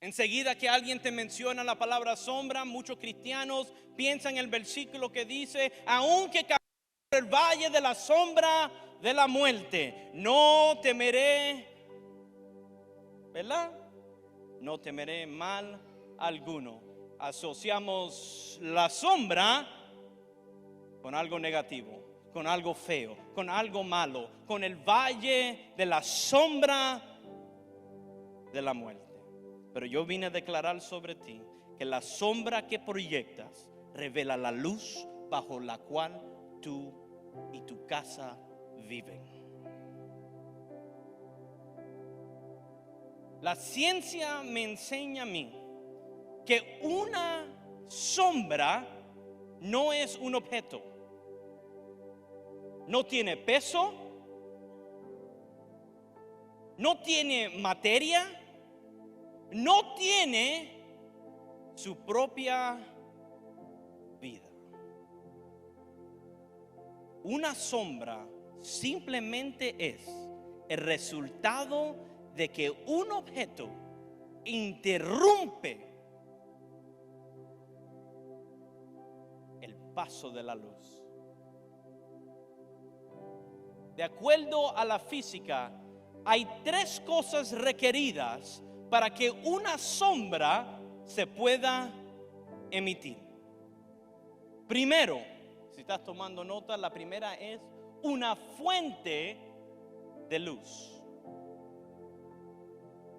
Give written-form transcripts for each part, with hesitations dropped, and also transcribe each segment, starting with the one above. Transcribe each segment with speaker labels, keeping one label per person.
Speaker 1: Enseguida que alguien te menciona la palabra sombra, muchos cristianos piensan en el versículo que dice: aunque camine por el valle de la sombra de la muerte, no temeré, ¿verdad? No temeré mal alguno. Asociamos la sombra con algo negativo, con algo feo, con algo malo, con el valle de la sombra de la muerte. Pero yo vine a declarar sobre ti que la sombra que proyectas revela la luz bajo la cual tú y tu casa viven. La ciencia me enseña a mí que una sombra no es un objeto. No tiene peso, no tiene materia, no tiene su propia vida. Una sombra simplemente es el resultado de que un objeto interrumpe el paso de la luz. De acuerdo a la física, hay 3 cosas requeridas para que una sombra se pueda emitir. Primero, si estás tomando nota, la primera es una fuente de luz.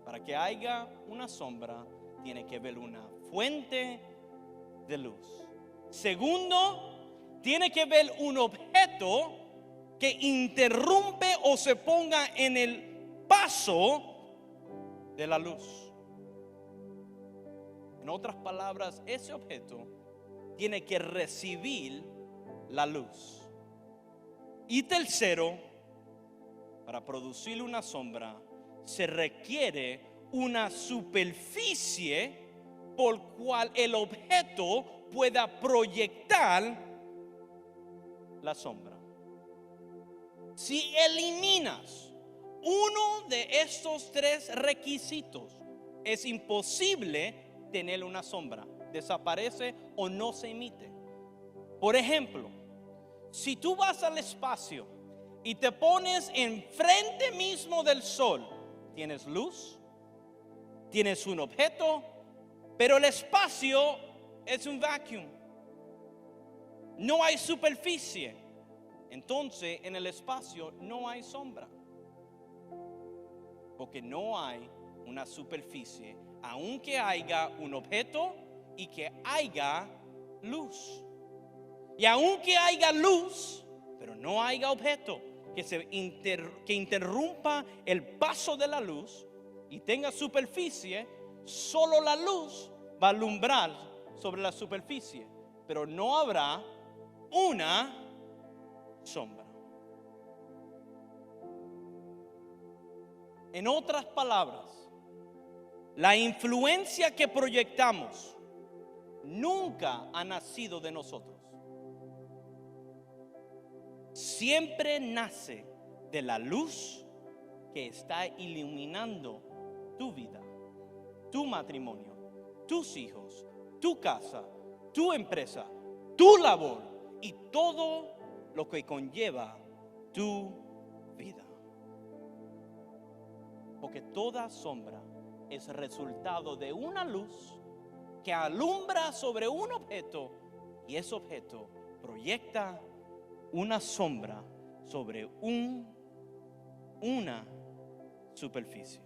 Speaker 1: Para que haya una sombra, tiene que haber una fuente de luz. Segundo, tiene que haber un objeto que interrumpe o se ponga en el paso de la luz. En otras palabras, ese objeto tiene que recibir la luz. Y tercero, para producir una sombra se requiere una superficie por cual el objeto pueda proyectar la sombra. Si eliminas uno de estos 3 requisitos, es imposible tener una sombra. Desaparece o no se emite. Por ejemplo, si tú vas al espacio y te pones enfrente mismo del sol, tienes luz, tienes un objeto, pero el espacio es un vacuum. No hay superficie. Entonces, en el espacio no hay sombra. Porque no hay una superficie, aunque haya un objeto y que haya luz. Y aunque haya luz, pero no haya objeto que interrumpa el paso de la luz y tenga superficie, solo la luz va a alumbrar sobre la superficie, pero no habrá una sombra. En otras palabras, la influencia que proyectamos nunca ha nacido de nosotros. Siempre nace de la luz que está iluminando tu vida, tu matrimonio, tus hijos, tu casa, tu empresa, tu labor y todo lo que conlleva tu vida. Porque toda sombra es resultado de una luz que alumbra sobre un objeto y ese objeto proyecta una sombra sobre una superficie.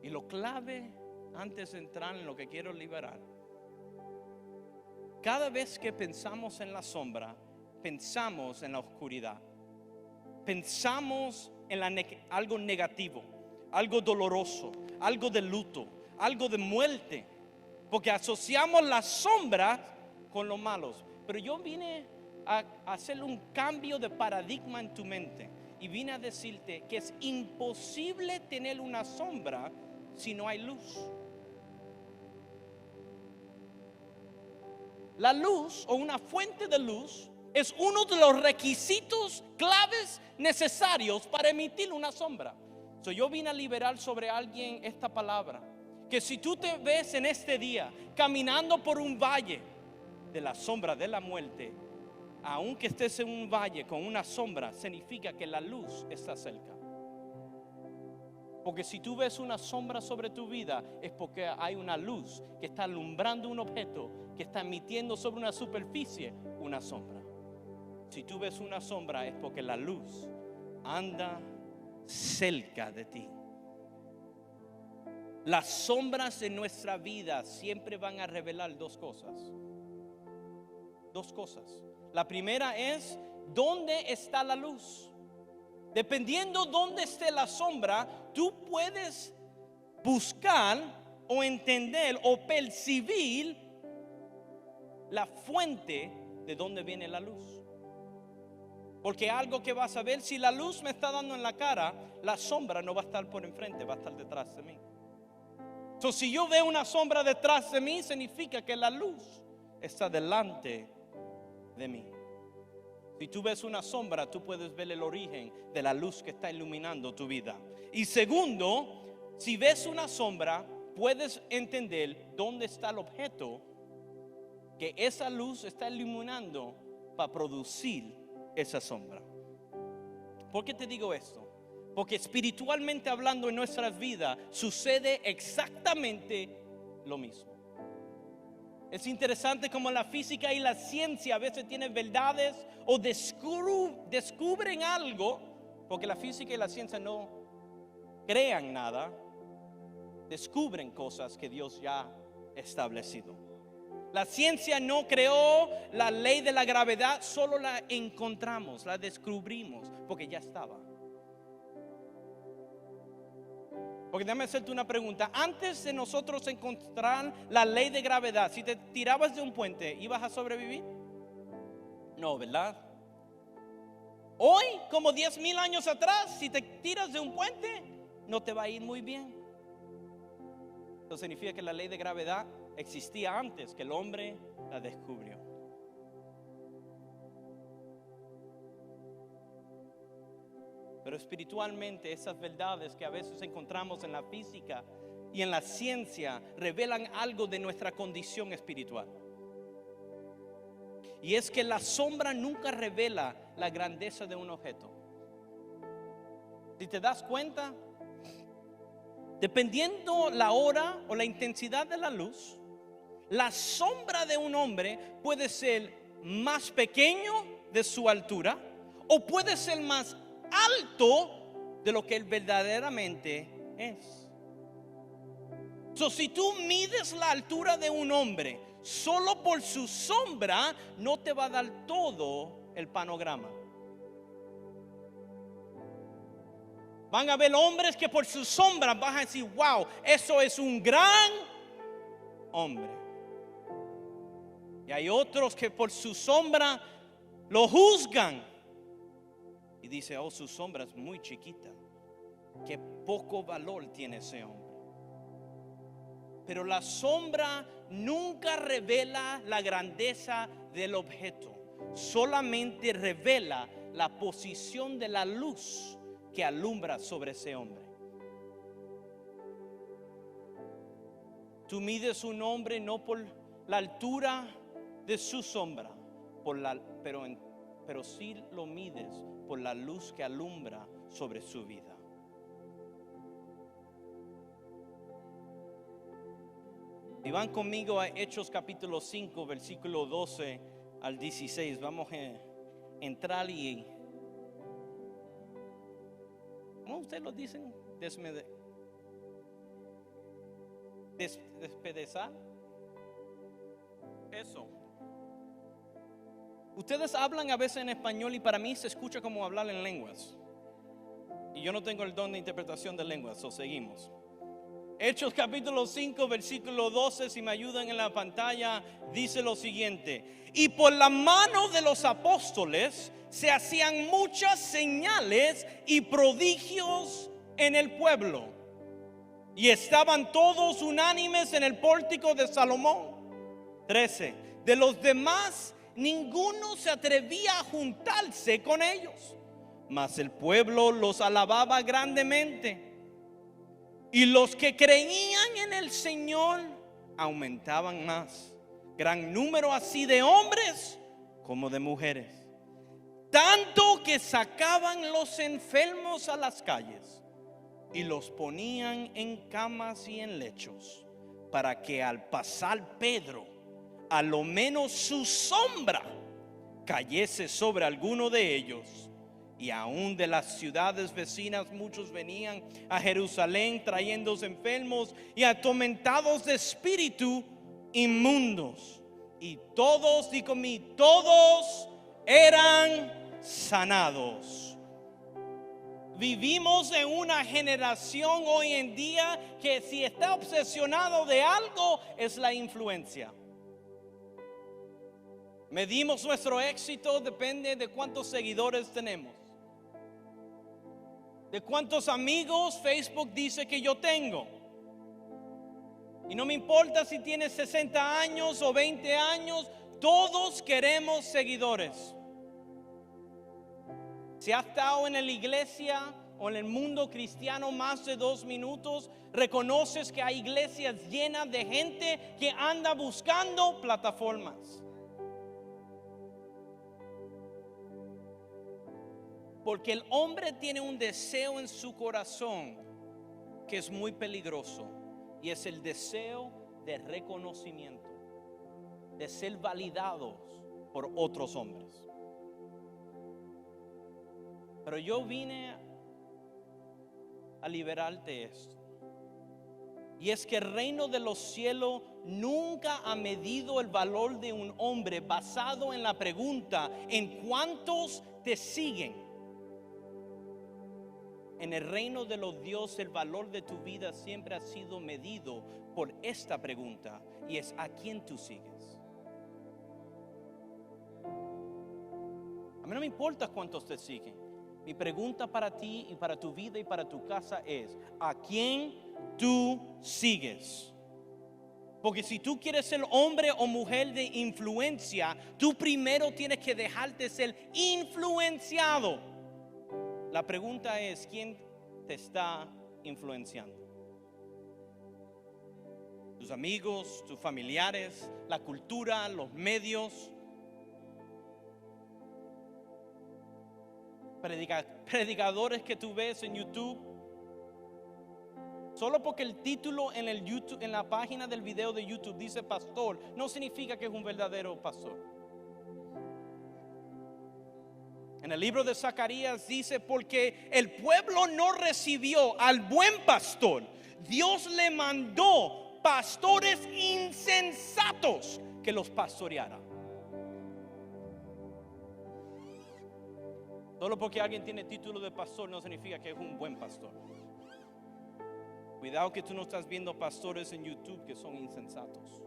Speaker 1: Y lo clave, antes de entrar en lo que quiero liberar, cada vez que pensamos en la sombra, pensamos en la oscuridad. Pensamos en algo negativo, algo doloroso, algo de luto, algo de muerte, porque asociamos las sombras con los malos. Pero yo vine a hacer un cambio de paradigma en tu mente y vine a decirte que es imposible tener una sombra si no hay luz. La luz o una fuente de luz es uno de los requisitos claves necesarios para emitir una sombra. So, yo vine a liberar sobre alguien esta palabra. Que si tú te ves en este día caminando por un valle de la sombra de la muerte, aunque estés en un valle con una sombra, significa que la luz está cerca. Porque si tú ves una sombra sobre tu vida, es porque hay una luz que está alumbrando un objeto, que está emitiendo sobre una superficie una sombra. Si tú ves una sombra, es porque la luz anda cerca de ti. Las sombras de nuestra vida siempre van a revelar dos cosas. Dos cosas. La primera es, ¿dónde está la luz? Dependiendo dónde esté la sombra, tú puedes buscar o entender o percibir la fuente de dónde viene la luz. Porque algo que vas a ver, si la luz me está dando en la cara, la sombra no va a estar por enfrente, va a estar detrás de mí. Entonces, si yo veo una sombra detrás de mí, significa que la luz está delante de mí. Si tú ves una sombra, tú puedes ver el origen de la luz que está iluminando tu vida. Y segundo, si ves una sombra, puedes entender dónde está el objeto que esa luz está iluminando para producir esa sombra. ¿Por qué te digo esto? Porque espiritualmente hablando en nuestras vidas sucede exactamente lo mismo. Es interesante como la física y la ciencia a veces tienen verdades o descubren algo, porque la física y la ciencia no crean nada, descubren cosas que Dios ya ha establecido. La ciencia no creó la ley de la gravedad, solo la encontramos, la descubrimos, porque ya estaba. Porque déjame hacerte una pregunta. Antes de nosotros encontrar la ley de gravedad, si te tirabas de un puente, ¿ibas a sobrevivir? No, ¿verdad? Hoy, como 10,000 años atrás, si te tiras de un puente, no te va a ir muy bien. Eso significa que la ley de gravedad existía antes que el hombre la descubrió. Pero espiritualmente esas verdades que a veces encontramos en la física y en la ciencia revelan algo de nuestra condición espiritual. Y es que la sombra nunca revela la grandeza de un objeto. Si te das cuenta, dependiendo la hora o la intensidad de la luz, la sombra de un hombre puede ser más pequeño de su altura o puede ser más alto de lo que él verdaderamente es. Si tú mides la altura de un hombre solo por su sombra, no te va a dar todo el panorama. Van a haber hombres que por su sombra van a decir, wow, eso es un gran hombre. Y hay otros que por su sombra lo juzgan y dicen, oh, su sombra es muy chiquita, qué poco valor tiene ese hombre. Pero la sombra nunca revela la grandeza del objeto, solamente revela la posición de la luz que alumbra sobre ese hombre. Tú mides un hombre no por la altura de su sombra, pero sí lo mides por la luz que alumbra sobre su vida. Si van conmigo a Hechos capítulo 5, versículo 12 al 16, vamos a entrar y, ¿cómo ustedes lo dicen? Despedazar. Eso. Ustedes hablan a veces en español y para mí se escucha como hablar en lenguas. Y yo no tengo el don de interpretación de lenguas, seguimos. Hechos capítulo 5, versículo 12, si me ayudan en la pantalla, dice lo siguiente: y por la mano de los apóstoles se hacían muchas señales y prodigios en el pueblo, y estaban todos unánimes en el pórtico de Salomón. 13. De los demás ninguno se atrevía a juntarse con ellos, mas el pueblo los alababa grandemente. Y los que creían en el Señor aumentaban más. Gran número así de hombres como de mujeres. Tanto que sacaban los enfermos a las calles y los ponían en camas y en lechos, para que al pasar Pedro, a lo menos su sombra cayese sobre alguno de ellos. Y aún de las ciudades vecinas muchos venían a Jerusalén trayendo enfermos y atormentados de espíritu inmundos. Y todos, digo mí, todos eran sanados. Vivimos en una generación hoy en día que si está obsesionado de algo es la influencia. Medimos nuestro éxito, depende de cuántos seguidores tenemos, de cuántos amigos Facebook dice que yo tengo. Y no me importa si tienes 60 años o 20 años, todos queremos seguidores. Si has estado en la iglesia o en el mundo cristiano más de 2 minutos, reconoces que hay iglesias llenas de gente que anda buscando plataformas. Porque el hombre tiene un deseo en su corazón que es muy peligroso, y es el deseo de reconocimiento, de ser validados por otros hombres. Pero yo vine a liberarte esto. Y es que el reino de los cielos nunca ha medido el valor de un hombre basado en la pregunta: ¿en cuántos te siguen? En el reino de los dioses, el valor de tu vida siempre ha sido medido por esta pregunta, y es: ¿a quién tú sigues? A mí no me importa cuántos te siguen. Mi pregunta para ti y para tu vida y para tu casa es: ¿a quién tú sigues? Porque si tú quieres ser hombre o mujer de influencia, tú primero tienes que dejarte ser influenciado. La pregunta es: ¿quién te está influenciando? ¿Tus amigos, tus familiares, la cultura, los medios? Predicadores que tú ves en YouTube. Solo porque el título en el YouTube, en la página del video de YouTube dice pastor, no significa que es un verdadero pastor. En el libro de Zacarías dice: porque el pueblo no recibió al buen pastor, Dios le mandó pastores insensatos que los pastorearan. Solo porque alguien tiene título de pastor no significa que es un buen pastor. Cuidado que tú no estás viendo pastores en YouTube que son insensatos.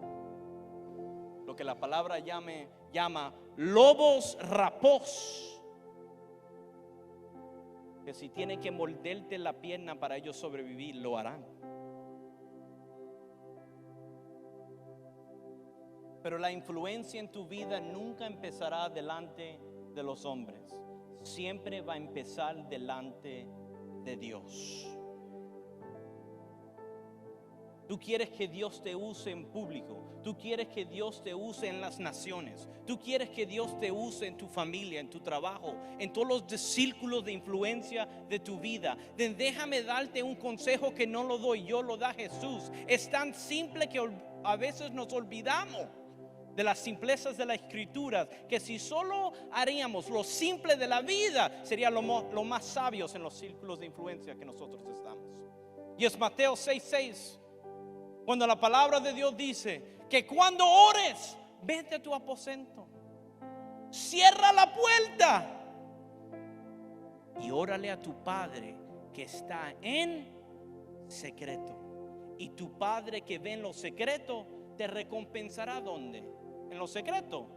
Speaker 1: Lo que la palabra llama lobos rapos, que si tienen que morderte la pierna para ellos sobrevivir, lo harán. Pero la influencia en tu vida nunca empezará delante de los hombres. Siempre va a empezar delante de Dios. Tú quieres que Dios te use en público. Tú quieres que Dios te use en las naciones. Tú quieres que Dios te use en tu familia, en tu trabajo, en todos los círculos de influencia de tu vida. Déjame darte un consejo que no lo doy yo, lo da Jesús. Es tan simple que a veces nos olvidamos de las simplezas de la escritura, que si solo haríamos lo simple de la vida, seríamos lo más sabios en los círculos de influencia que nosotros estamos. Y es Mateo 6:6, cuando la palabra de Dios dice que cuando ores, vete a tu aposento, cierra la puerta y órale a tu Padre que está en secreto. Y tu Padre que ve en lo secreto te recompensará. ¿Dónde? En lo secreto.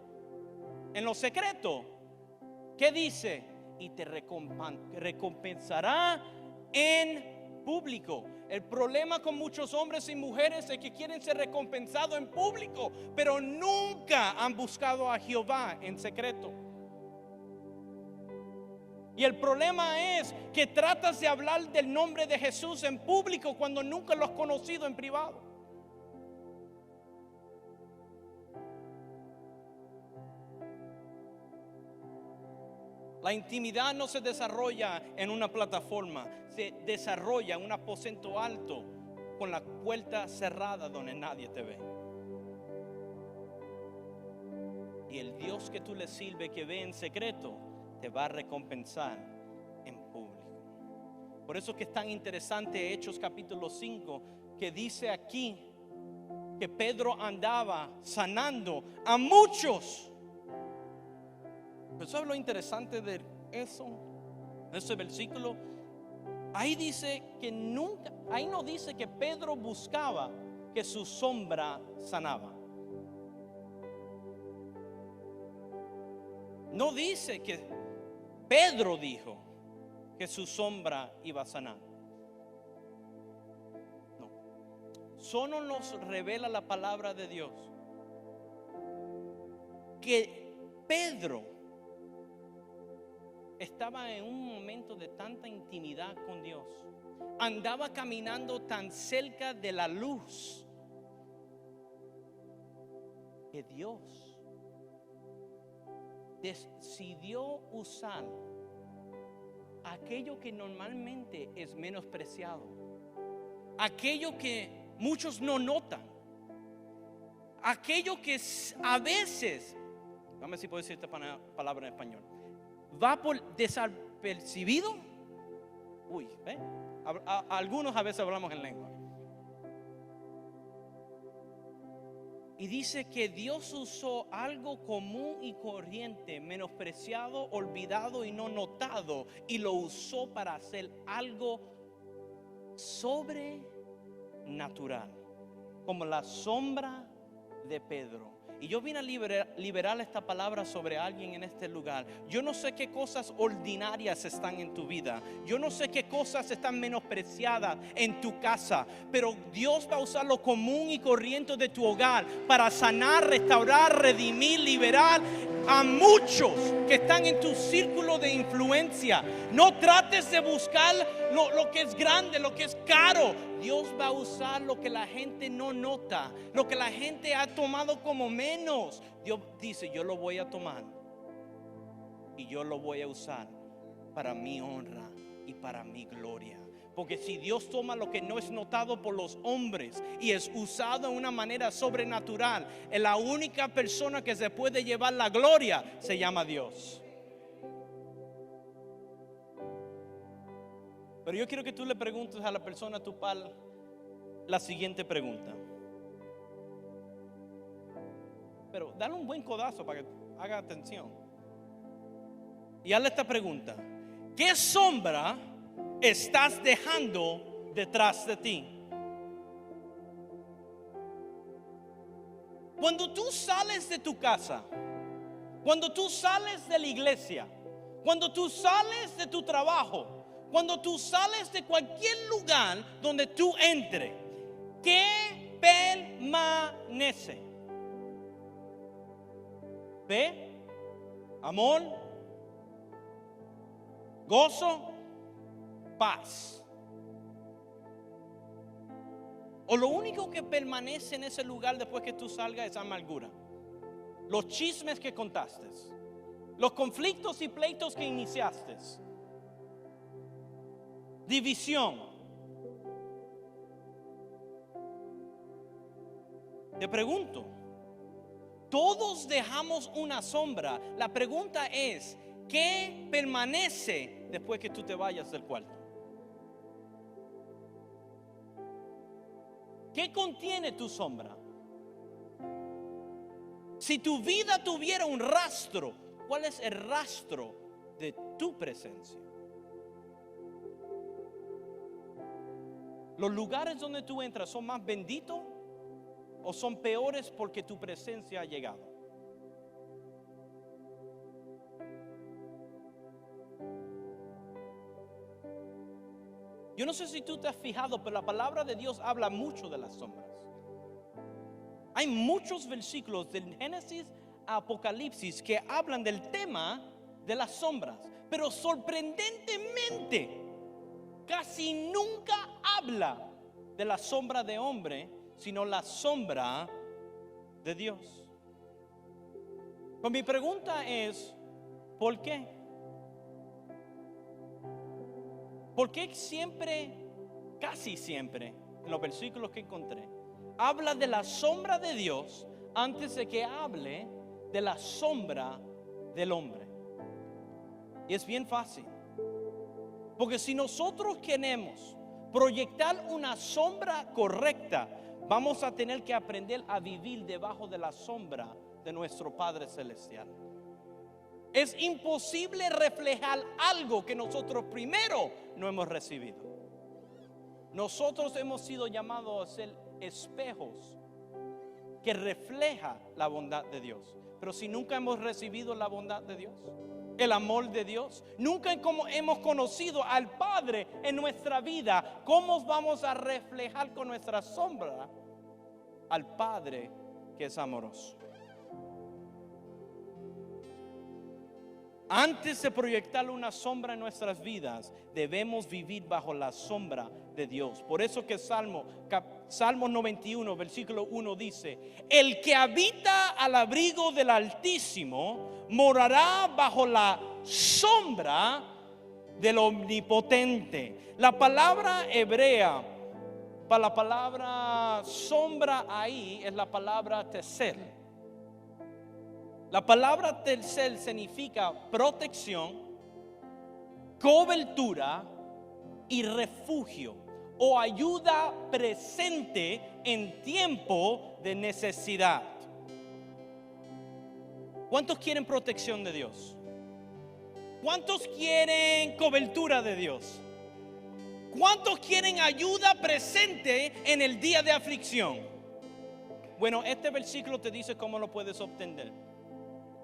Speaker 1: En lo secreto. ¿Qué dice? Y te recompensará en público. El problema con muchos hombres y mujeres es que quieren ser recompensados en público, pero nunca han buscado a Jehová en secreto. Y el problema es que tratas de hablar del nombre de Jesús en público cuando nunca lo has conocido en privado. La intimidad no se desarrolla en una plataforma, se desarrolla en un aposento alto con la puerta cerrada donde nadie te ve. Y el Dios que tú le sirves, que ve en secreto, te va a recompensar en público. Por eso es que es tan interesante Hechos capítulo 5, que dice aquí que Pedro andaba sanando a muchos. Pero ¿sabes lo interesante de eso? Ese versículo, ahí dice que nunca, ahí no dice que Pedro buscaba que su sombra sanaba. No dice que Pedro dijo que su sombra iba a sanar. No. Solo nos revela la palabra de Dios que Pedro estaba en un momento de tanta intimidad con Dios. Andaba caminando tan cerca de la luz que Dios decidió usar aquello que normalmente es menospreciado, aquello que muchos no notan, aquello que a veces, dame si puedo decir esta palabra en español, va por desapercibido. Uy, ¿ve? Algunos a veces hablamos en lengua. Y dice que Dios usó algo común y corriente, menospreciado, olvidado y no notado, y lo usó para hacer algo sobrenatural, como la sombra de Pedro. Y yo vine a liberar esta palabra sobre alguien en este lugar. Yo no sé qué cosas ordinarias están en tu vida. Yo no sé qué cosas están menospreciadas en tu casa. Pero Dios va a usar lo común y corriente de tu hogar para sanar, restaurar, redimir, liberar a muchos que están en tu círculo de influencia. No trates de buscar lo que es grande, lo que es caro. Dios va a usar lo que la gente no nota, lo que la gente ha tomado como menos. Dios dice, yo lo voy a tomar y yo lo voy a usar para mi honra y para mi gloria. Porque si Dios toma lo que no es notado por los hombres y es usado de una manera sobrenatural, la única persona que se puede llevar la gloria se llama Dios. Pero yo quiero que tú le preguntes a la persona a tu par la siguiente pregunta. Pero dale un buen codazo para que haga atención. Y hazle esta pregunta: ¿qué sombra estás dejando detrás de ti? Cuando tú sales de tu casa, cuando tú sales de la iglesia, cuando tú sales de tu trabajo, cuando tú sales de cualquier lugar donde tú entres, ¿qué permanece? ¿Fe? ¿Amor? ¿Gozo? ¿Paz? ¿O lo único que permanece en ese lugar después que tú salgas es amargura? Los chismes que contaste, los conflictos y pleitos que iniciaste, división. Te pregunto, todos dejamos una sombra. La pregunta es, ¿qué permanece después que tú te vayas del cuarto? ¿Qué contiene tu sombra? Si tu vida tuviera un rastro, ¿cuál es el rastro de tu presencia? ¿Los lugares donde tú entras son más benditos o son peores porque tu presencia ha llegado? Yo no sé si tú te has fijado, pero la palabra de Dios habla mucho de las sombras. Hay muchos versículos del Génesis a Apocalipsis que hablan del tema de las sombras. Pero sorprendentemente, casi nunca habla de la sombra de hombre, sino la sombra de Dios. Pues mi pregunta es, ¿por qué? ¿Por qué siempre, casi siempre, en los versículos que encontré, habla de la sombra de Dios antes de que hable de la sombra del hombre? Y es bien fácil. Porque si nosotros queremos proyectar una sombra correcta, vamos a tener que aprender a vivir debajo de la sombra de nuestro Padre Celestial. Es imposible reflejar algo que nosotros primero no hemos recibido. Nosotros hemos sido llamados a ser espejos que refleja la bondad de Dios. Pero si nunca hemos recibido la bondad de Dios, el amor de Dios, nunca hemos conocido al Padre en nuestra vida, ¿cómo vamos a reflejar con nuestra sombra al Padre que es amoroso? Antes de proyectar una sombra en nuestras vidas, debemos vivir bajo la sombra de Dios. Por eso que Salmo 91, versículo 1 dice: el que habita al abrigo del Altísimo morará bajo la sombra del Omnipotente. La palabra hebrea para la palabra sombra ahí es la palabra tesel. La palabra tesel significa protección, cobertura y refugio, o ayuda presente en tiempo de necesidad. ¿Cuántos quieren protección de Dios? ¿Cuántos quieren cobertura de Dios? ¿Cuántos quieren ayuda presente en el día de aflicción? Bueno, este versículo te dice cómo lo puedes obtener.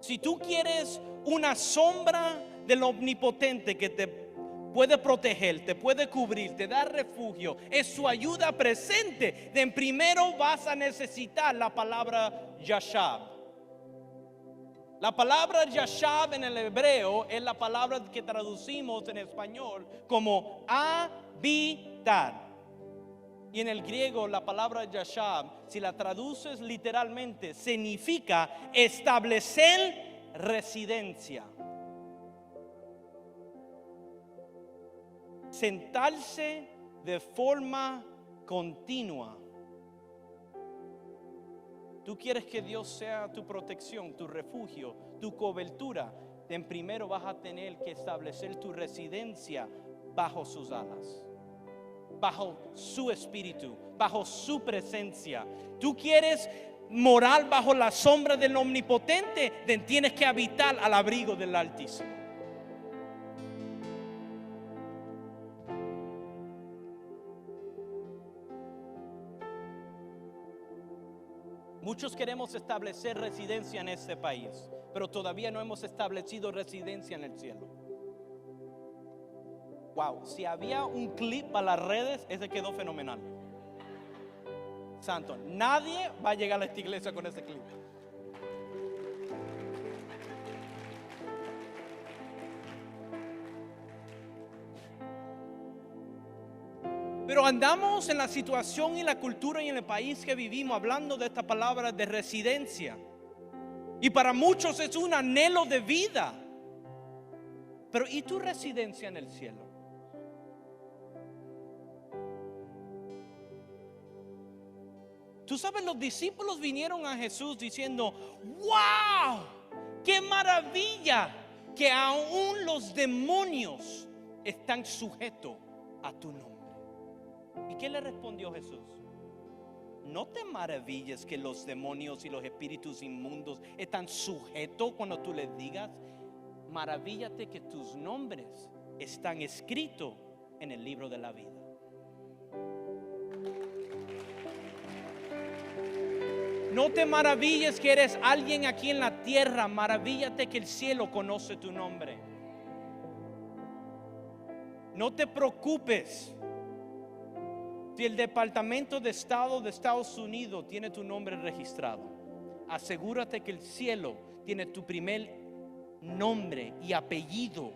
Speaker 1: Si tú quieres una sombra del Omnipotente que te puede proteger, te puede cubrir, te da refugio, es su ayuda presente, de primero vas a necesitar la palabra Yashab. La palabra Yashab en el hebreo es la palabra que traducimos en español como habitar. Y en el griego la palabra Yashab, si la traduces literalmente, significa establecer residencia. Sentarse de forma continua. Tú quieres que Dios sea tu protección, tu refugio, tu cobertura. En primero vas a tener que establecer tu residencia bajo sus alas, bajo su espíritu, bajo su presencia. Tú quieres morar bajo la sombra del Omnipotente, tienes que habitar al abrigo del Altísimo. Muchos queremos establecer residencia en este país, pero todavía no hemos establecido residencia en el cielo. Wow, si había un clip para las redes, ese quedó fenomenal. Santo, nadie va a llegar a esta iglesia con ese clip. Pero andamos en la situación y la cultura y en el país que vivimos hablando de esta palabra de residencia. Y para muchos es un anhelo de vida. Pero ¿y tu residencia en el cielo? Tú sabes, los discípulos vinieron a Jesús diciendo: ¡wow! ¡Qué maravilla! Que aún los demonios están sujetos a tu nombre. ¿Y qué le respondió Jesús? No te maravilles que los demonios y los espíritus inmundos están sujetos cuando tú les digas. Maravíllate que tus nombres están escritos en el libro de la vida. No te maravilles que eres alguien aquí en la tierra. Maravíllate que el cielo conoce tu nombre. No te preocupes si el Departamento de Estado de Estados Unidos tiene tu nombre registrado. Asegúrate que el cielo tiene tu primer nombre y apellido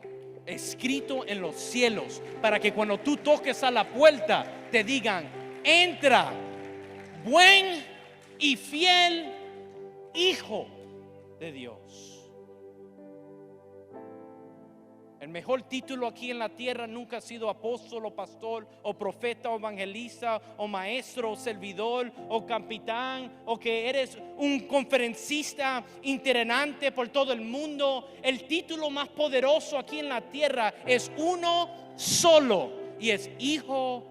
Speaker 1: escrito en los cielos, para que cuando tú toques a la puerta te digan: entra, buen y fiel hijo de Dios. El mejor título aquí en la tierra nunca ha sido apóstol o pastor o profeta o evangelista o maestro o servidor o capitán, o que eres un conferencista itinerante por todo el mundo. El título más poderoso aquí en la tierra es uno solo, y es hijo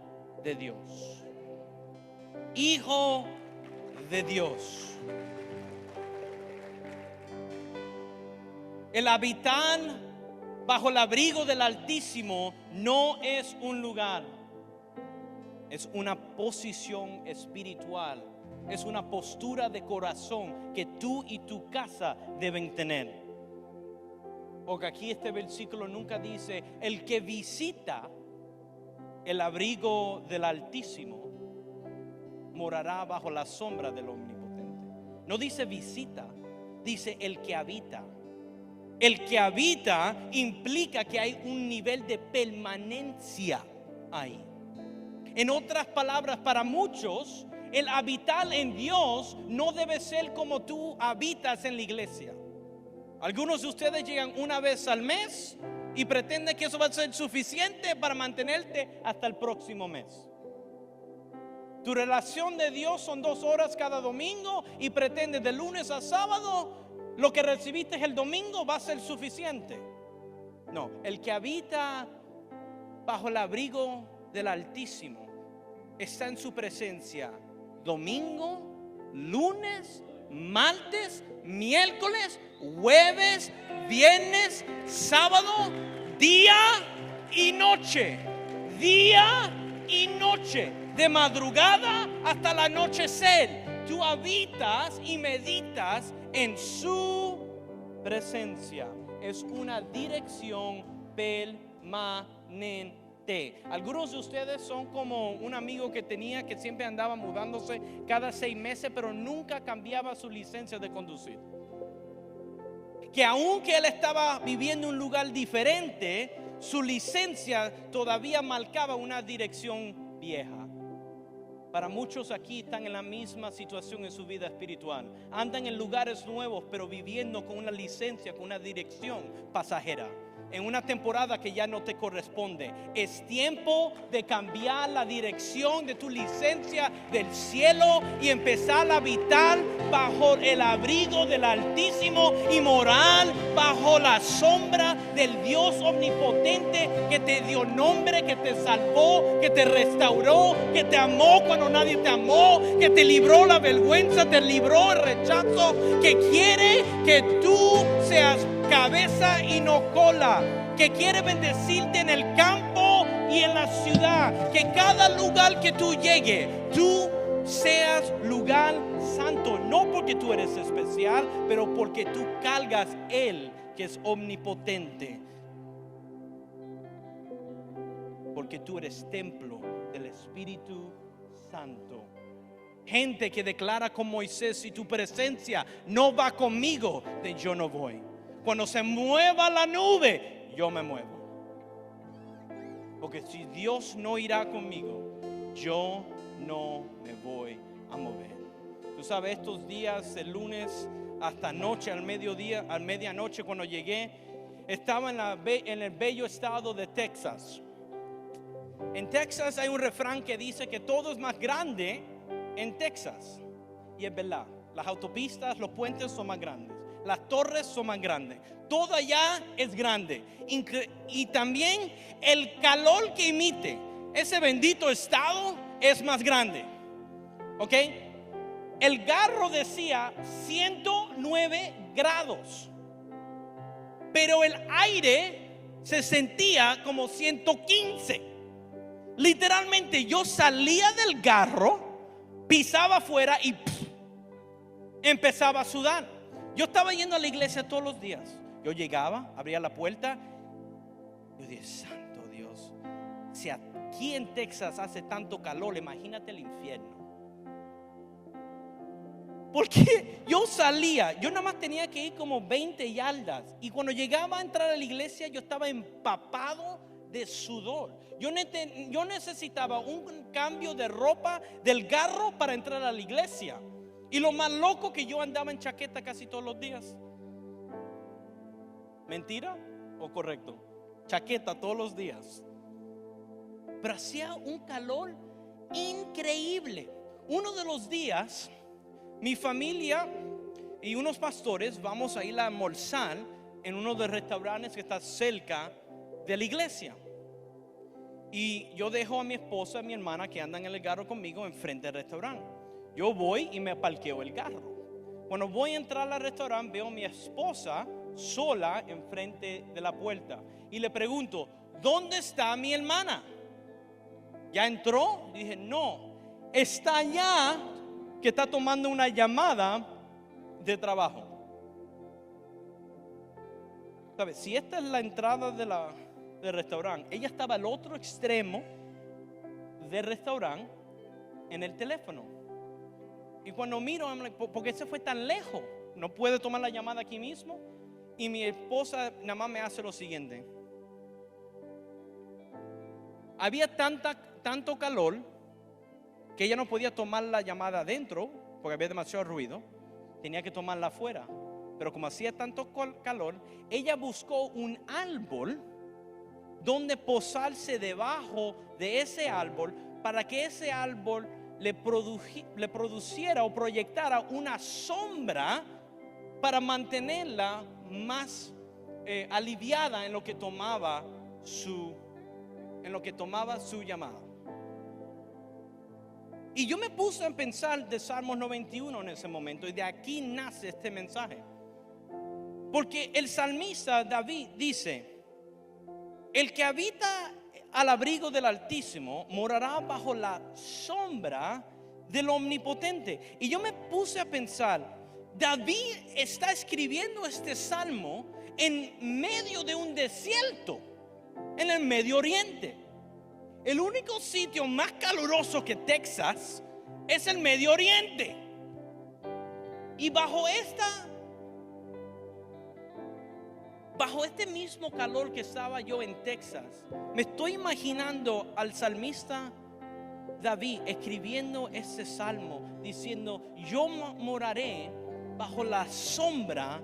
Speaker 1: de Dios. Hijo de Dios. El habitar bajo el abrigo del Altísimo no es un lugar, es una posición espiritual, es una postura de corazón que tú y tu casa deben tener. Porque aquí este versículo nunca dice: el que visita el abrigo del Altísimo morará bajo la sombra del Omnipotente. No dice visita, dice el que habita. El que habita implica que hay un nivel de permanencia ahí. En otras palabras, para muchos, el habitar en Dios no debe ser como tú habitas en la iglesia. Algunos de ustedes llegan una vez al mes y pretenden que eso va a ser suficiente para mantenerte hasta el próximo mes. Tu relación de Dios son 2 horas cada domingo y pretendes de lunes a sábado lo que recibiste el domingo va a ser suficiente. No, el que habita bajo el abrigo del Altísimo está en su presencia domingo, lunes, martes, miércoles, jueves, viernes, sábado, día y noche. Día y noche, de madrugada hasta el anochecer. Tú habitas y meditas en su presencia. Es una dirección permanente. Algunos de ustedes son como un amigo que tenía, que siempre andaba mudándose cada 6 meses, pero nunca cambiaba su licencia de conducir. Que aunque él estaba viviendo en un lugar diferente, su licencia todavía marcaba una dirección vieja. Para muchos aquí están en la misma situación en su vida espiritual. Andan en lugares nuevos, pero viviendo con una licencia, con una dirección pasajera, en una temporada que ya no te corresponde. Es tiempo de cambiar la dirección de tu licencia del cielo y empezar a habitar bajo el abrigo del Altísimo y morar bajo la sombra del Dios omnipotente, que te dio nombre, que te salvó, que te restauró, que te amó cuando nadie te amó, que te libró la vergüenza, te libró el rechazo, que quiere que tú seas cabeza y no cola, que quiere bendecirte en el campo y en la ciudad, que cada lugar que tú llegues, tú seas lugar santo, no porque tú eres especial, pero porque tú cargas Él, que es omnipotente, porque tú eres templo del Espíritu Santo. Gente que declara con Moisés: si tu presencia no va conmigo, de yo no voy. Cuando se mueva la nube, yo me muevo. Porque si Dios no irá conmigo, yo no me voy a mover. Tú sabes, estos días, el lunes hasta anoche, al mediodía, a medianoche, cuando llegué, estaba en el bello estado de Texas. En Texas hay un refrán que dice que todo es más grande en Texas. Y es verdad. Las autopistas, los puentes son más grandes. Las torres son más grandes. Todo allá es grande. Y también el calor que emite ese bendito estado es más grande. ¿Ok? El garro decía 109 grados. Pero el aire se sentía como 115. Literalmente yo salía del garro, pisaba afuera y empezaba a sudar. Yo estaba yendo a la iglesia todos los días. Yo llegaba, abría la puerta. Yo dije: santo Dios, si aquí en Texas hace tanto calor, imagínate el infierno. Porque yo salía, yo nada más tenía que ir como 20 yardas. Y cuando llegaba a entrar a la iglesia, yo estaba empapado de sudor. Yo necesitaba un cambio de ropa del carro para entrar a la iglesia. Y lo más loco que yo andaba en chaqueta casi todos los días. ¿Mentira o correcto? Chaqueta todos los días. Pero hacía un calor increíble. Uno de los días, mi familia y unos pastores vamos a ir a almorzar en uno de los restaurantes que está cerca de la iglesia. Y yo dejo a mi esposa y a mi hermana que andan en el carro conmigo enfrente del restaurante. Yo voy y me parqueo el carro. Cuando voy a entrar al restaurante, veo a mi esposa sola enfrente de la puerta. Y le pregunto, ¿dónde está mi hermana? ¿Ya entró? Y dije, no, está allá, que está tomando una llamada de trabajo. ¿Sabes? Si esta es la entrada del restaurante, ella estaba al otro extremo del restaurante en el teléfono. Y cuando miro, ¿por qué se fue tan lejos? No puede tomar la llamada aquí mismo. Y mi esposa nada más me hace lo siguiente. Había tanto calor que ella no podía tomar la llamada adentro porque había demasiado ruido. Tenía que tomarla afuera. Pero como hacía tanto calor, ella buscó un árbol donde posarse debajo de ese árbol para que ese árbol le produciera o proyectara una sombra para mantenerla más aliviada en lo que tomaba su llamada. Y yo me puse a pensar de Salmos 91 en ese momento, y de aquí nace este mensaje. Porque el salmista David dice: el que habita al abrigo del Altísimo morará bajo la sombra del Omnipotente. Y yo me puse a pensar, David está escribiendo este salmo en medio de un desierto, en el Medio Oriente. El único sitio más caluroso que Texas es el Medio Oriente. Y bajo este mismo calor que estaba yo en Texas, me estoy imaginando al salmista David escribiendo ese salmo diciendo: yo moraré bajo la sombra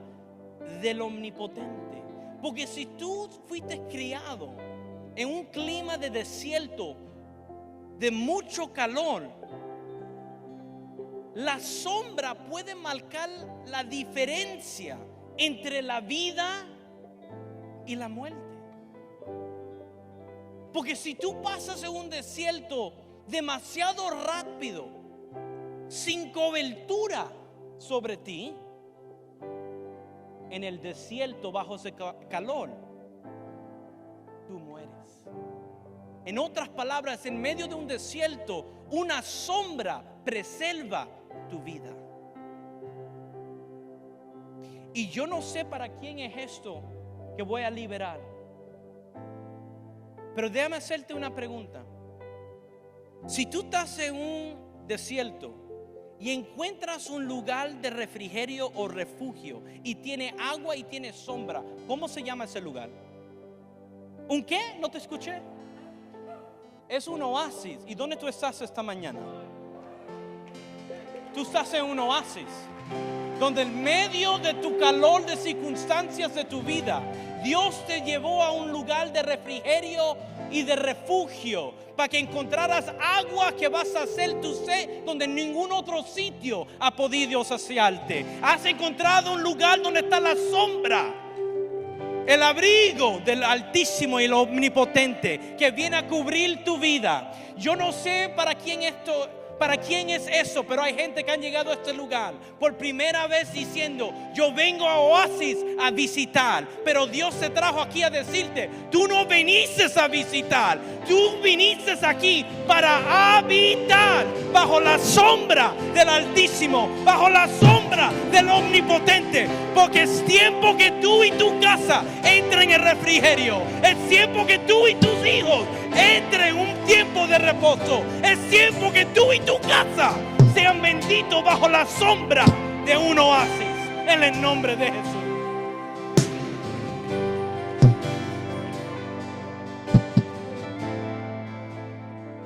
Speaker 1: del Omnipotente. Porque si tú fuiste criado en un clima de desierto, de mucho calor, la sombra puede marcar la diferencia entre la vida y la muerte. Porque si tú pasas en un desierto demasiado rápido, sin cobertura sobre ti, en el desierto bajo ese calor, tú mueres. En otras palabras, en medio de un desierto, una sombra preserva tu vida. Y yo no sé para quién es esto que voy a liberar, pero déjame hacerte una pregunta. Si tú estás en un desierto y encuentras un lugar de refrigerio o refugio y tiene agua y tiene sombra, ¿cómo se llama ese lugar? ¿Un qué? No te escuché. Es un oasis. ¿Y dónde tú estás esta mañana? Tú estás en un oasis donde en medio de tu calor, de circunstancias de tu vida, Dios te llevó a un lugar de refrigerio y de refugio para que encontraras agua que vas a hacer tu sed donde ningún otro sitio ha podido saciarte. Has encontrado un lugar donde está la sombra, el abrigo del Altísimo y el Omnipotente que viene a cubrir tu vida. Yo no sé para quién es eso, pero hay gente que han llegado a este lugar por primera vez diciendo: yo vengo a Oasis a visitar. Pero Dios te trajo aquí a decirte: tú no viniste a visitar, tú viniste aquí para habitar bajo la sombra del Altísimo, bajo la sombra del Omnipotente. Porque es tiempo que tú y tu casa entren en el refrigerio. Es tiempo que tú y tus hijos entren en un tiempo de reposo. Es tiempo que tú y tu casa sean benditos bajo la sombra de un oasis en el nombre de Jesús.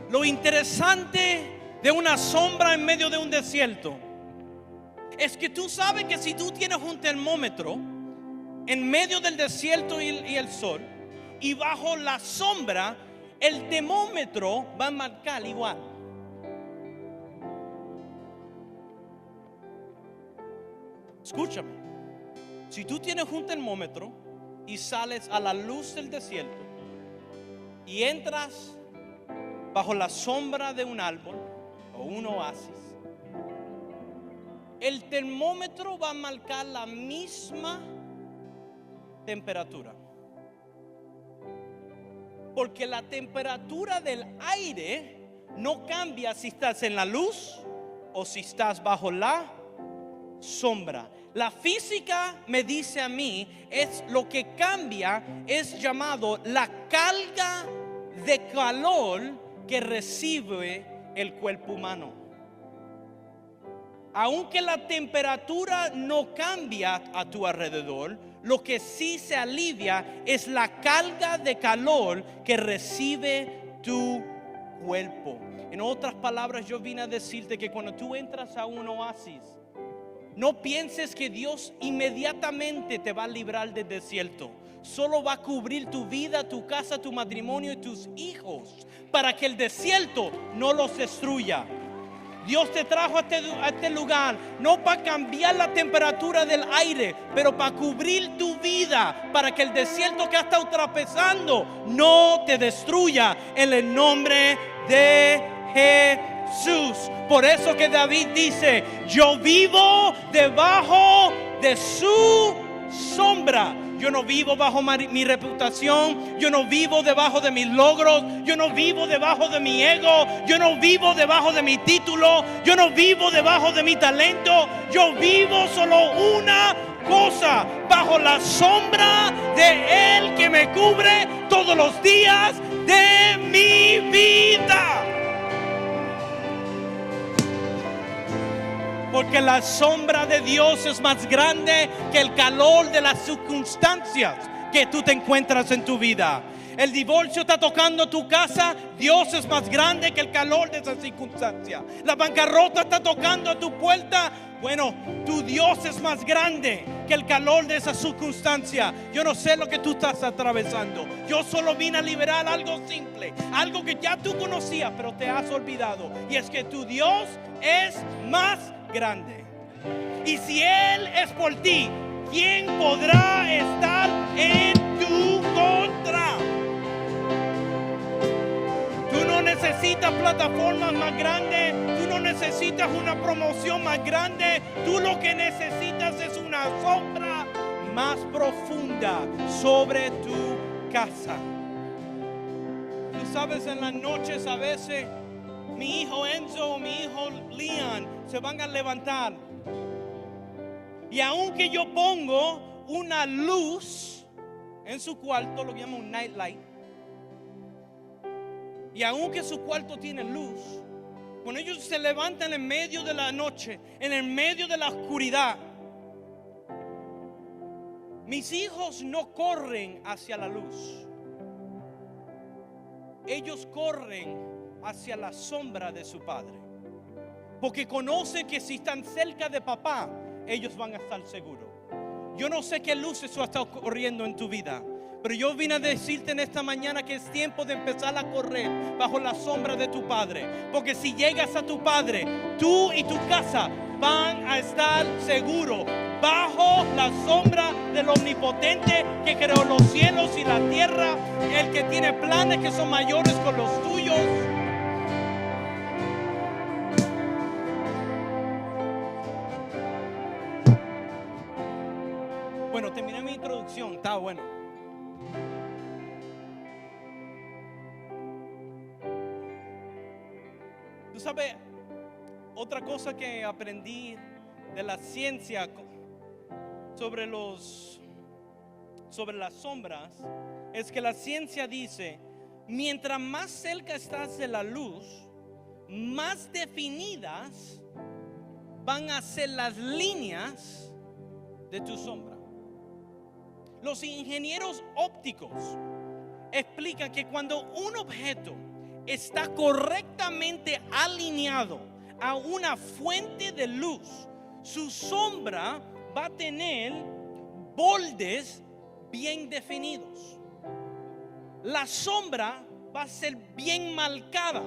Speaker 1: Lo interesante de una sombra en medio de un desierto es que tú sabes que si tú tienes un termómetro en medio del desierto y el sol, y bajo la sombra, el termómetro va a marcar igual. Escúchame, si tú tienes un termómetro y sales a la luz del desierto y entras bajo la sombra de un árbol o un oasis, el termómetro va a marcar la misma temperatura. Porque la temperatura del aire no cambia si estás en la luz o si estás bajo la sombra. La física me dice a mí, es lo que cambia, es llamado la carga de calor que recibe el cuerpo humano. Aunque la temperatura no cambia a tu alrededor, lo que sí se alivia es la carga de calor que recibe tu cuerpo. En otras palabras, yo vine a decirte que cuando tú entras a un oasis, no pienses que Dios inmediatamente te va a librar del desierto. Solo va a cubrir tu vida, tu casa, tu matrimonio y tus hijos, para que el desierto no los destruya. Dios te trajo a este lugar no para cambiar la temperatura del aire, pero para cubrir tu vida, para que el desierto que has estado atravesando no te destruya, en el nombre de Jesús. Por eso que David dice: yo vivo debajo de su sombra. Yo no vivo bajo mi reputación. Yo no vivo debajo de mis logros. Yo no vivo debajo de mi ego. Yo no vivo debajo de mi título. Yo no vivo debajo de mi talento. Yo vivo solo una cosa: bajo la sombra de Él que me cubre todos los días de mi vida. Porque la sombra de Dios es más grande que el calor de las circunstancias que tú te encuentras en tu vida. El divorcio está tocando tu casa, Dios es más grande que el calor de esa circunstancia. La bancarrota está tocando a tu puerta, bueno, tu Dios es más grande que el calor de esa circunstancia. Yo no sé lo que tú estás atravesando. Yo solo vine a liberar algo simple, algo que ya tú conocías, pero te has olvidado. Y es que tu Dios es más grande. Y si Él es por ti, ¿quién podrá estar en tu contra? Tú no necesitas plataformas más grandes. Tú no necesitas una promoción más grande. Tú lo que necesitas es una sombra más profunda sobre tu casa. Tú sabes, en las noches a veces mi hijo Enzo o mi hijo Leon se van a levantar. Y aunque yo pongo una luz en su cuarto, lo que llaman un night light, y aunque su cuarto tiene luz, cuando ellos se levantan en medio de la noche, en el medio de la oscuridad, mis hijos no corren hacia la luz. Ellos corren hacia la sombra de su padre, porque conocen que si están cerca de papá, ellos van a estar seguros. Yo no sé qué luces tú estás corriendo en tu vida, pero yo vine a decirte en esta mañana que es tiempo de empezar a correr bajo la sombra de tu padre, porque si llegas a tu padre, tú y tu casa van a estar seguros bajo la sombra del omnipotente que creó los cielos y la tierra, el que tiene planes que son mayores con los tuyos. Bueno, terminé mi introducción, está bueno. Tú sabes, otra cosa que aprendí de la ciencia sobre las sombras es que la ciencia dice: mientras más cerca estás de la luz, más definidas van a ser las líneas de tu sombra. Los ingenieros ópticos explican que cuando un objeto está correctamente alineado a una fuente de luz, su sombra va a tener bordes bien definidos. La sombra va a ser bien marcada.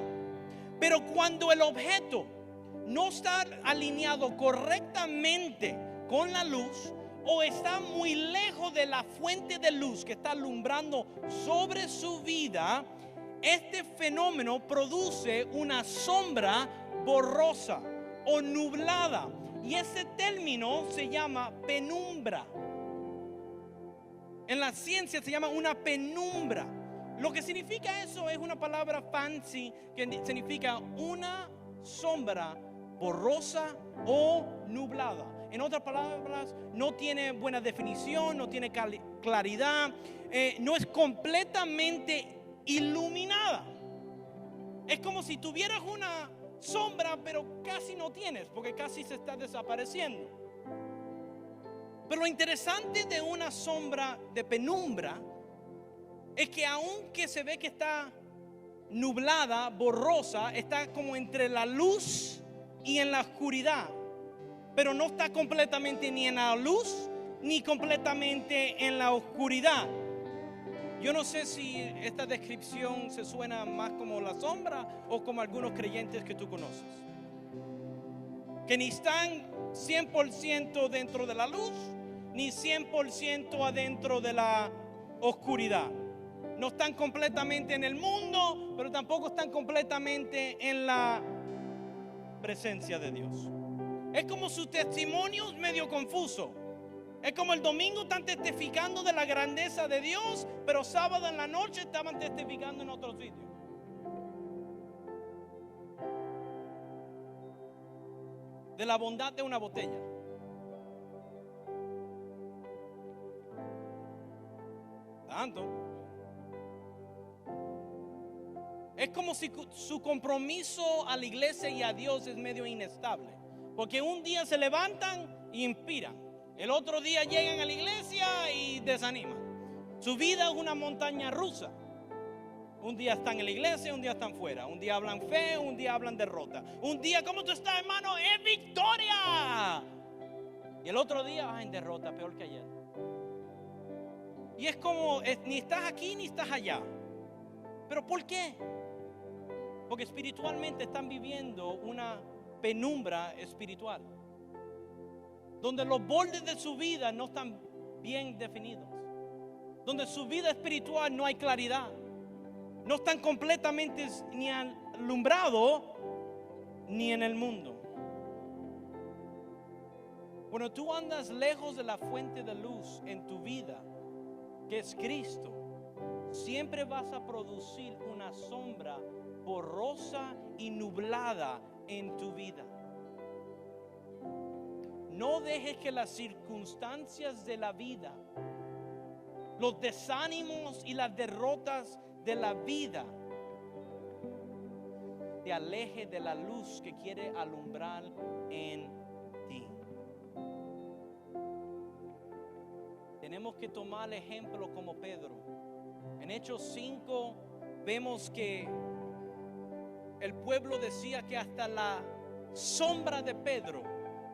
Speaker 1: Pero cuando el objeto no está alineado correctamente con la luz, o está muy lejos de la fuente de luz que está alumbrando sobre su vida, este fenómeno produce una sombra borrosa o nublada. Y ese término se llama penumbra. En la ciencia se llama una penumbra. Lo que significa eso es una palabra fancy que significa una sombra borrosa o nublada. En otras palabras, no tiene buena definición, no tiene claridad, no es completamente iluminada. Es como si tuvieras una sombra, pero casi no tienes, porque casi se está desapareciendo. Pero lo interesante de una sombra de penumbra es que aunque se ve que está nublada, borrosa, está como entre la luz y en la oscuridad, pero no está completamente ni en la luz ni completamente en la oscuridad. Yo no sé si esta descripción se suena más como la sombra o como algunos creyentes que tú conoces, que ni están 100% dentro de la luz ni 100% adentro de la oscuridad. No están completamente en el mundo, pero tampoco están completamente en la presencia de Dios. Es como su testimonio es medio confuso. Es como el domingo están testificando de la grandeza de Dios, pero sábado en la noche estaban testificando en otro sitio. De la bondad de una botella. Tanto. Es como si su compromiso a la iglesia y a Dios es medio inestable. Porque un día se levantan y inspiran. El otro día llegan a la iglesia y desaniman. Su vida es una montaña rusa. Un día están en la iglesia, un día están fuera. Un día hablan fe, un día hablan derrota. Un día, ¿cómo tú estás, hermano? ¡Es victoria! Y el otro día, en derrota, peor que ayer. Y es como, ni estás aquí ni estás allá. ¿Pero por qué? Porque espiritualmente están viviendo una penumbra espiritual, donde los bordes de su vida no están bien definidos, donde su vida espiritual no hay claridad, no están completamente ni alumbrados ni en el mundo. Cuando tú andas lejos de la fuente de luz en tu vida, que es Cristo, siempre vas a producir una sombra borrosa y nublada en tu vida. No dejes que las circunstancias de la vida, los desánimos y las derrotas de la vida te aleje de la luz que quiere alumbrar en ti. Tenemos que tomar el ejemplo como Pedro. En Hechos 5 vemos que el pueblo decía que hasta la sombra de Pedro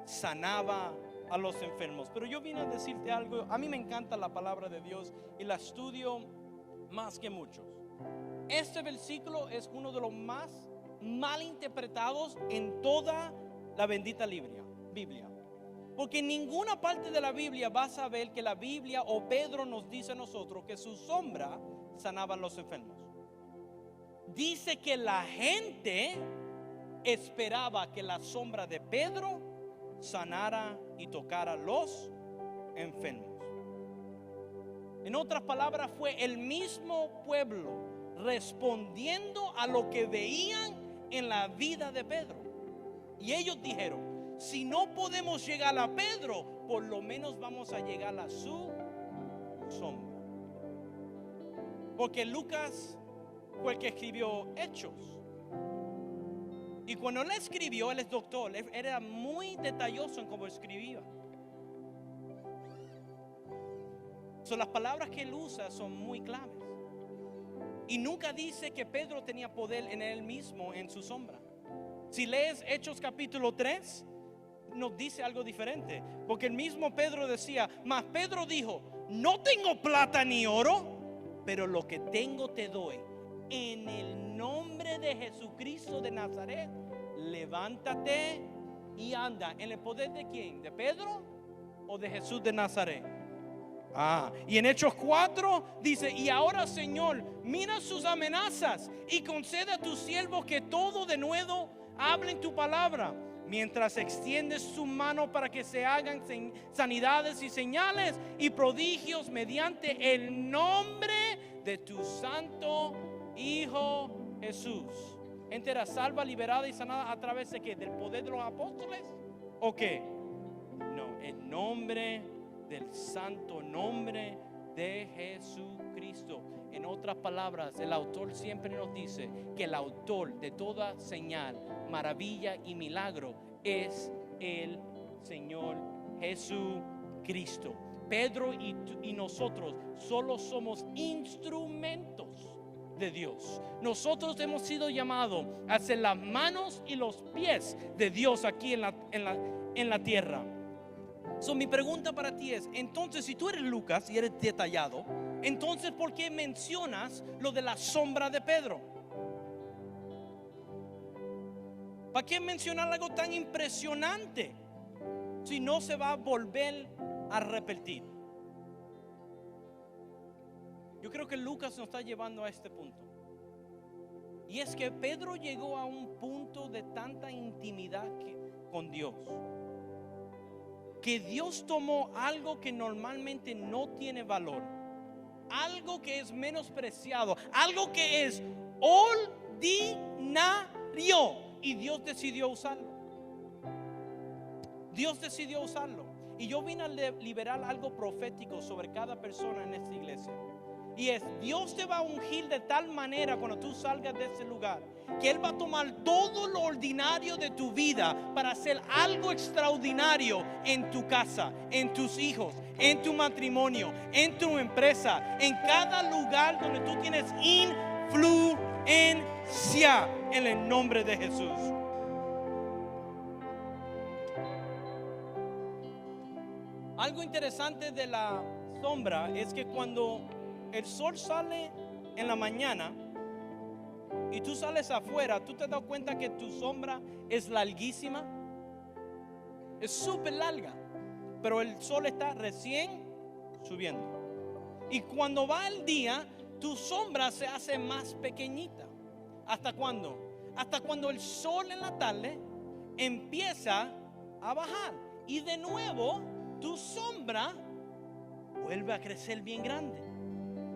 Speaker 1: sanaba a los enfermos. Pero yo vine a decirte algo. A mí me encanta la palabra de Dios y la estudio más que muchos. Este versículo es uno de los más mal interpretados en toda la bendita Biblia. Porque en ninguna parte de la Biblia vas a ver que la Biblia o Pedro nos dice a nosotros que su sombra sanaba a los enfermos. Dice que la gente esperaba que la sombra de Pedro sanara y tocara a los enfermos. En otras palabras, fue el mismo pueblo respondiendo a lo que veían en la vida de Pedro. Y ellos dijeron: si no podemos llegar a Pedro, por lo menos vamos a llegar a su sombra. Porque Lucas fue el que escribió Hechos. Y cuando él escribió, él es doctor, él era muy detalloso en cómo escribía. Las palabras que él usa son muy claves. Y nunca dice que Pedro tenía poder en él mismo, en su sombra. Si lees Hechos capítulo 3, nos dice algo diferente. Porque el mismo Pedro decía, mas Pedro dijo, no tengo plata ni oro, pero lo que tengo te doy. En el nombre de Jesucristo de Nazaret, levántate y anda. ¿En el poder de quién? ¿De Pedro o de Jesús de Nazaret? Y en Hechos 4 dice, y ahora Señor, mira sus amenazas y concede a tus siervos que todo de nuevo hablen tu palabra, mientras extiendes su mano para que se hagan sanidades y señales y prodigios mediante el nombre de tu santo Hijo Jesús. Gente era salva, liberada y sanada a través de ¿qué? ¿Del poder de los apóstoles? ¿O qué? No, el nombre del santo nombre de Jesucristo. En otras palabras, el autor siempre nos dice que el autor de toda señal, maravilla y milagro es el Señor Jesucristo. Pedro y nosotros solo somos instrumentos de Dios. Nosotros hemos sido llamados a ser las manos y los pies de Dios aquí en la tierra. Mi pregunta para ti es, entonces si tú eres Lucas y eres detallado, entonces ¿por qué mencionas lo de la sombra de Pedro? ¿Para qué mencionar algo tan impresionante si no se va a volver a repetir? Yo creo que Lucas nos está llevando a este punto. Y es que Pedro llegó a un punto de tanta intimidad con Dios, que Dios tomó algo que normalmente no tiene valor, algo que es menospreciado, algo que es ordinario, y Dios decidió usarlo. Dios decidió usarlo. Y yo vine a liberar algo profético sobre cada persona en esta iglesia. Y es, Dios te va a ungir de tal manera cuando tú salgas de ese lugar, que Él va a tomar todo lo ordinario de tu vida para hacer algo extraordinario en tu casa, en tus hijos, en tu matrimonio, en tu empresa, en cada lugar donde tú tienes influencia, en el nombre de Jesús. Algo interesante de la sombra es que cuando el sol sale en la mañana y tú sales afuera, tú te das cuenta que tu sombra es larguísima, es súper larga, pero el sol está recién subiendo. Y cuando va el día, tu sombra se hace más pequeñita. ¿Hasta cuándo? Hasta cuando el sol en la tarde empieza a bajar y de nuevo tu sombra vuelve a crecer bien grande.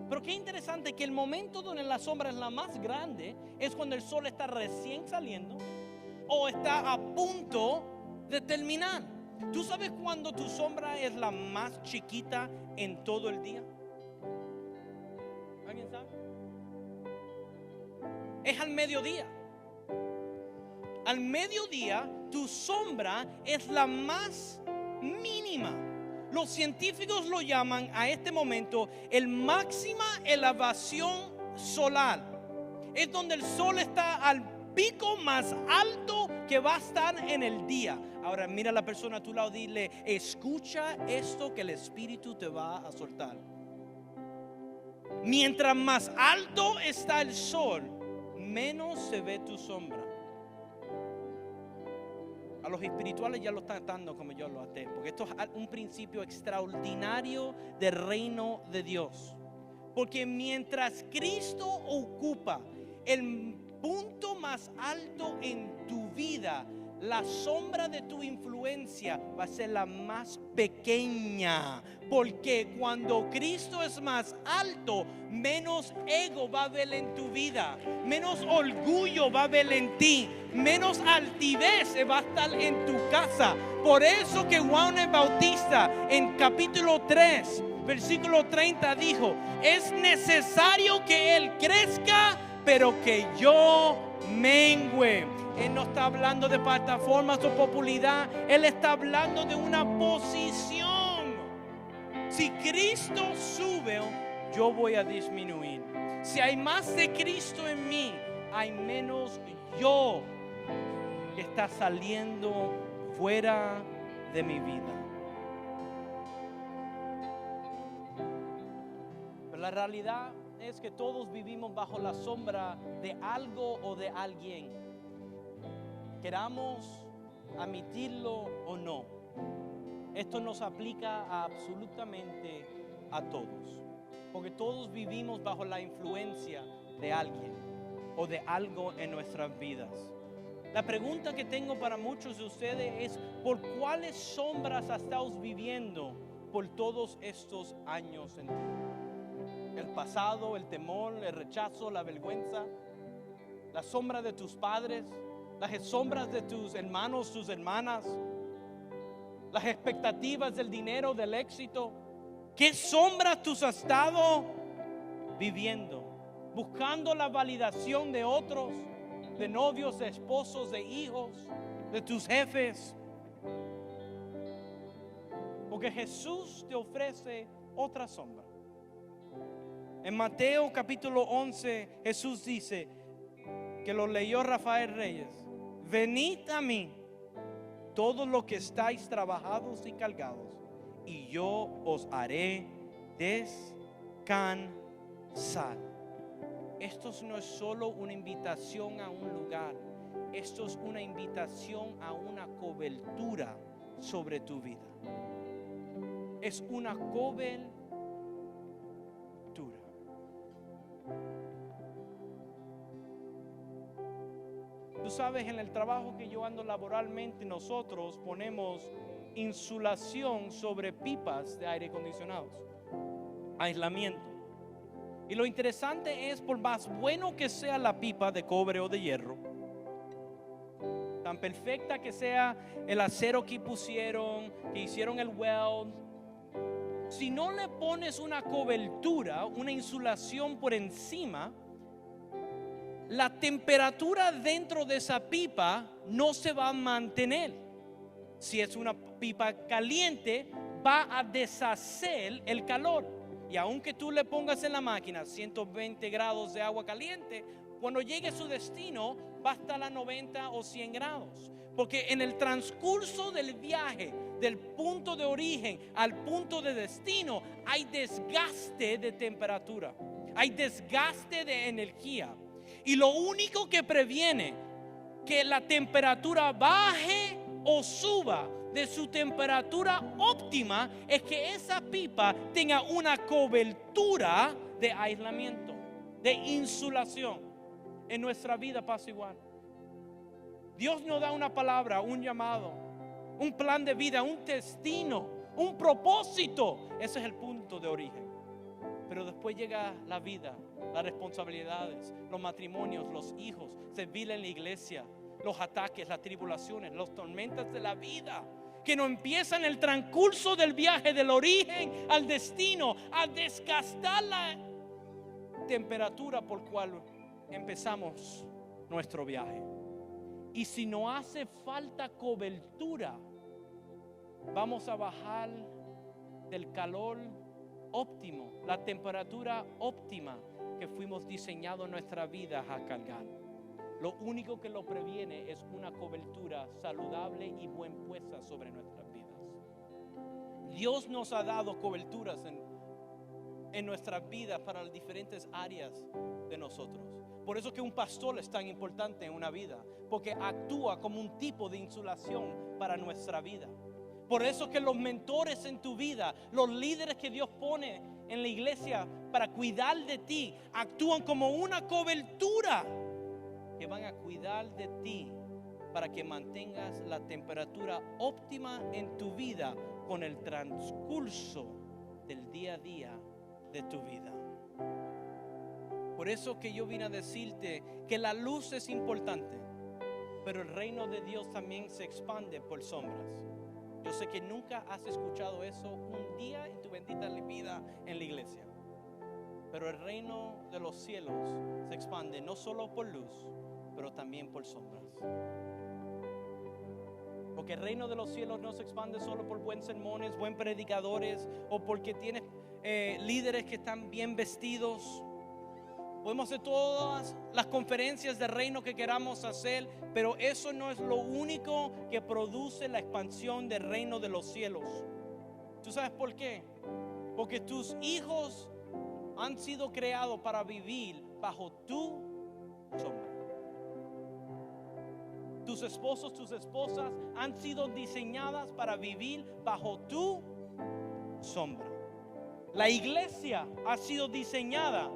Speaker 1: Pero qué interesante que el momento donde la sombra es la más grande es cuando el sol está recién saliendo o está a punto de terminar. ¿Tú sabes cuándo tu sombra es la más chiquita en todo el día? ¿Alguien sabe? Es al mediodía. Al mediodía tu sombra es la más mínima. Los científicos lo llaman a este momento el máxima elevación solar. Es donde el sol está al pico más alto que va a estar en el día. Ahora mira a la persona a tu lado, dile, escucha esto que el Espíritu te va a soltar. Mientras más alto está el sol, menos se ve tu sombra. A los espirituales ya lo están dando como yo lo até, porque esto es un principio extraordinario del reino de Dios. Porque mientras Cristo ocupa el punto más alto en tu vida, la sombra de tu influencia va a ser la más pequeña. Porque cuando Cristo es más alto, menos ego va a haber en tu vida, menos orgullo va a haber en ti, menos altivez va a estar en tu casa. Por eso que Juan el Bautista en capítulo 3 versículo 30 dijo, es necesario que Él crezca, pero que yo mengüe. Él no está hablando de plataformas o popularidad. Él está hablando de una posición. Si Cristo sube, yo voy a disminuir. Si hay más de Cristo en mí, hay menos yo que está saliendo fuera de mi vida. Pero la realidad es que todos vivimos bajo la sombra de algo o de alguien, queramos admitirlo o no. Esto nos aplica a absolutamente a todos, porque todos vivimos bajo la influencia de alguien o de algo en nuestras vidas. La pregunta que tengo para muchos de ustedes es: ¿por cuáles sombras estás viviendo por todos estos años en ti? El pasado, el temor, el rechazo, la vergüenza, la sombra de tus padres, las sombras de tus hermanos, tus hermanas, las expectativas del dinero, del éxito. ¿Qué sombras tú has estado viviendo? Buscando la validación de otros, de novios, de esposos, de hijos, de tus jefes. Porque Jesús te ofrece otra sombra. En Mateo capítulo 11, Jesús dice, que lo leyó Rafael Reyes: venid a mí, todos los que estáis trabajados y cargados, y yo os haré descansar. Esto no es solo una invitación a un lugar, esto es una invitación a una cobertura sobre tu vida. Es una cobertura. Tú sabes, en el trabajo que yo ando laboralmente, nosotros ponemos insulación sobre pipas de aire acondicionados, aislamiento. Y lo interesante es, por más bueno que sea la pipa de cobre o de hierro, tan perfecta que sea el acero que pusieron, que hicieron el weld, si no le pones una cobertura, una insulación por encima, la temperatura dentro de esa pipa no se va a mantener. Si es una pipa caliente, va a deshacer el calor. Y aunque tú le pongas en la máquina 120 grados de agua caliente, cuando llegue a su destino va a estar a 90 o 100 grados. Porque en el transcurso del viaje, del punto de origen al punto de destino, hay desgaste de temperatura, hay desgaste de energía. Y lo único que previene que la temperatura baje o suba de su temperatura óptima es que esa pipa tenga una cobertura de aislamiento, de insulación. En nuestra vida pasa igual. Dios nos da una palabra, un llamado, un plan de vida, un destino, un propósito. Ese es el punto de origen. Pero después llega la vida, las responsabilidades, los matrimonios, los hijos, servir en la iglesia, los ataques, las tribulaciones, las tormentas de la vida, que nos empiezan el transcurso del viaje del origen al destino, a desgastar la temperatura por cual empezamos nuestro viaje. Y si no hace falta cobertura, vamos a bajar del calor óptimo, la temperatura óptima que fuimos diseñados en nuestra vida a cargar. Lo único que lo previene es una cobertura saludable y bien puesta sobre nuestras vidas. Dios nos ha dado coberturas en nuestras vidas para las diferentes áreas de nosotros. Por eso que un pastor es tan importante en una vida, porque actúa como un tipo de insulación para nuestra vida. Por eso que los mentores en tu vida, los líderes que Dios pone en la iglesia para cuidar de ti, actúan como una cobertura que van a cuidar de ti para que mantengas la temperatura óptima en tu vida con el transcurso del día a día de tu vida. Por eso que yo vine a decirte que la luz es importante, pero el reino de Dios también se expande por sombras. Yo sé que nunca has escuchado eso un día en tu bendita vida en la iglesia. Pero el reino de los cielos se expande no solo por luz, pero también por sombras. Porque el reino de los cielos no se expande solo por buenos sermones, buen predicadores, o porque tienes líderes que están bien vestidos. Podemos hacer todas las conferencias de reino que queramos hacer, pero eso no es lo único que produce la expansión del reino de los cielos. ¿Tú sabes por qué? Porque tus hijos han sido creados para vivir bajo tu sombra. Tus esposos, tus esposas han sido diseñadas para vivir bajo tu sombra. La iglesia ha sido diseñada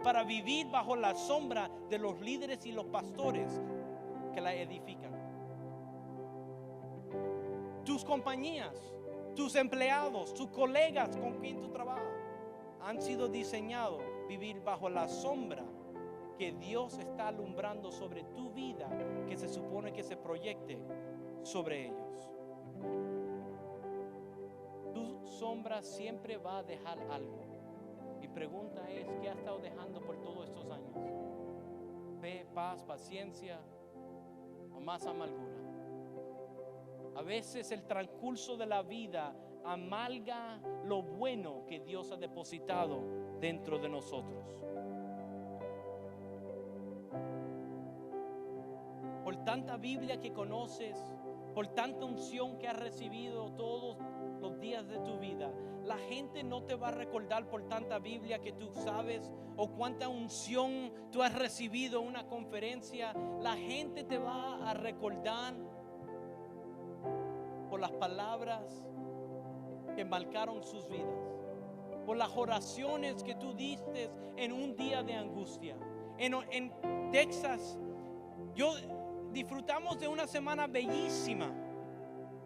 Speaker 1: para vivir bajo la sombra de los líderes y los pastores que la edifican. Tus compañías, tus empleados, tus colegas con quien tú trabajas han sido diseñados vivir bajo la sombra que Dios está alumbrando sobre tu vida, que se supone que se proyecte sobre ellos. Tu sombra siempre va a dejar algo. Mi pregunta es, ¿qué has estado dejando por todos estos años? Fe, paz, paciencia o más amargura. A veces el transcurso de la vida amarga lo bueno que Dios ha depositado dentro de nosotros. Por tanta Biblia que conoces, por tanta unción que has recibido todos los días de tu vida, la gente no te va a recordar por tanta Biblia que tú sabes o cuánta unción tú has recibido en una conferencia. La gente te va a recordar por las palabras que marcaron sus vidas, por las oraciones que tú diste en un día de angustia. En Texas, disfrutamos de una semana bellísima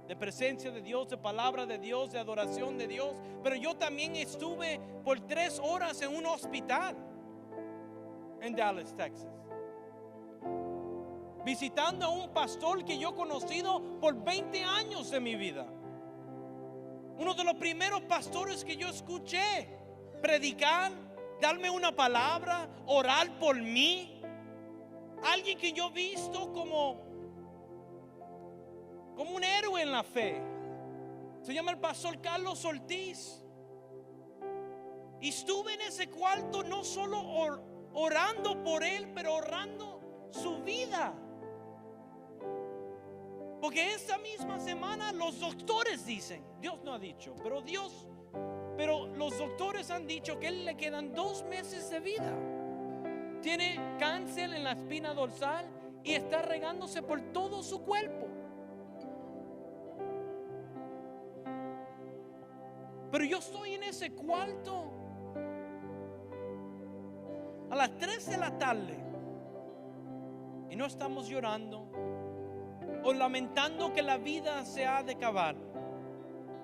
Speaker 1: de presencia de Dios, de palabra de Dios, de adoración de Dios. Pero yo también estuve por 3 horas en un hospital en Dallas, Texas, visitando a un pastor que yo he conocido por 20 años de mi vida. Uno de los primeros pastores que yo escuché predicar, darme una palabra, orar por mí. Alguien que yo he visto como un héroe en la fe. Se llama el pastor Carlos Ortiz. Y estuve en ese cuarto no solo orando por él, pero orando su vida. Porque esa misma semana los doctores dicen, Dios no ha dicho, pero los doctores han dicho que a él le quedan 2 meses de vida. Tiene cáncer en la espina dorsal y está regándose por todo su cuerpo. Pero yo estoy en ese cuarto a las 3 de la tarde y no estamos llorando o lamentando que la vida se ha de acabar.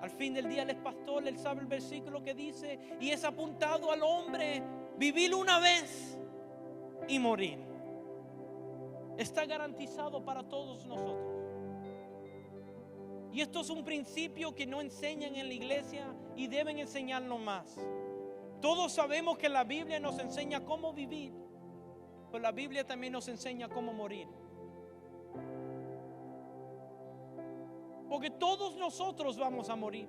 Speaker 1: Al fin del día él es pastor, él sabe el versículo que dice, y es apuntado al hombre vivir una vez y morir. Está garantizado para todos nosotros. Y esto es un principio que no enseñan en la iglesia y deben enseñarlo más. Todos sabemos que la Biblia nos enseña cómo vivir, pero la Biblia también nos enseña cómo morir. Porque todos nosotros vamos a morir.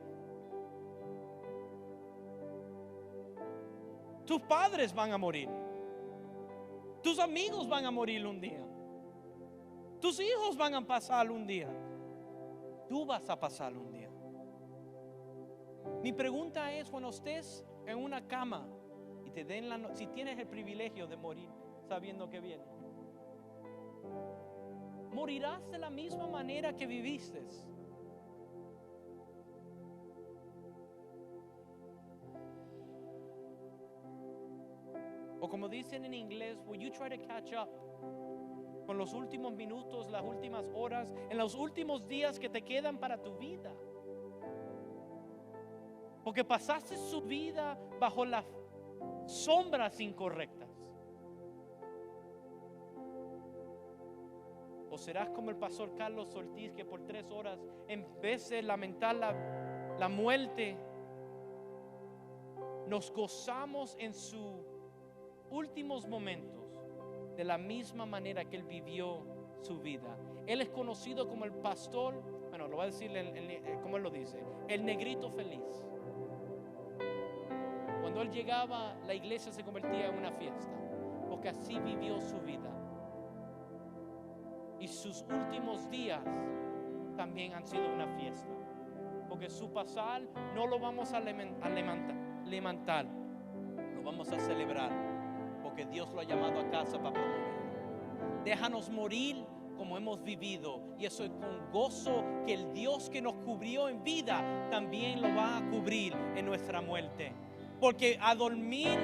Speaker 1: Tus padres van a morir. Tus amigos van a morir un día. Tus hijos van a pasar un día. Tú vas a pasar un día. Mi pregunta es, cuando estés en una cama y te den si tienes el privilegio de morir sabiendo que viene, ¿morirás de la misma manera que viviste? O como dicen en inglés, will you try to catch up con los últimos minutos, las últimas horas, en los últimos días que te quedan para tu vida? Porque pasaste su vida bajo las sombras incorrectas. O serás como el pastor Carlos Ortiz, que por 3 horas, en vez de lamentar la muerte, nos gozamos en sus últimos momentos de la misma manera que Él vivió su vida. Él es conocido como el pastor, bueno, lo voy a decir como Él lo dice, el negrito feliz. Cuando Él llegaba, la iglesia se convertía en una fiesta, porque así vivió su vida. Y sus últimos días también han sido una fiesta, porque su pasar no lo vamos a lamentar, lo vamos a celebrar, porque Dios lo ha llamado a casa para promover. Déjanos morir como hemos vivido, y eso es con gozo que el Dios que nos cubrió en vida también lo va a cubrir en nuestra muerte. Porque a dormir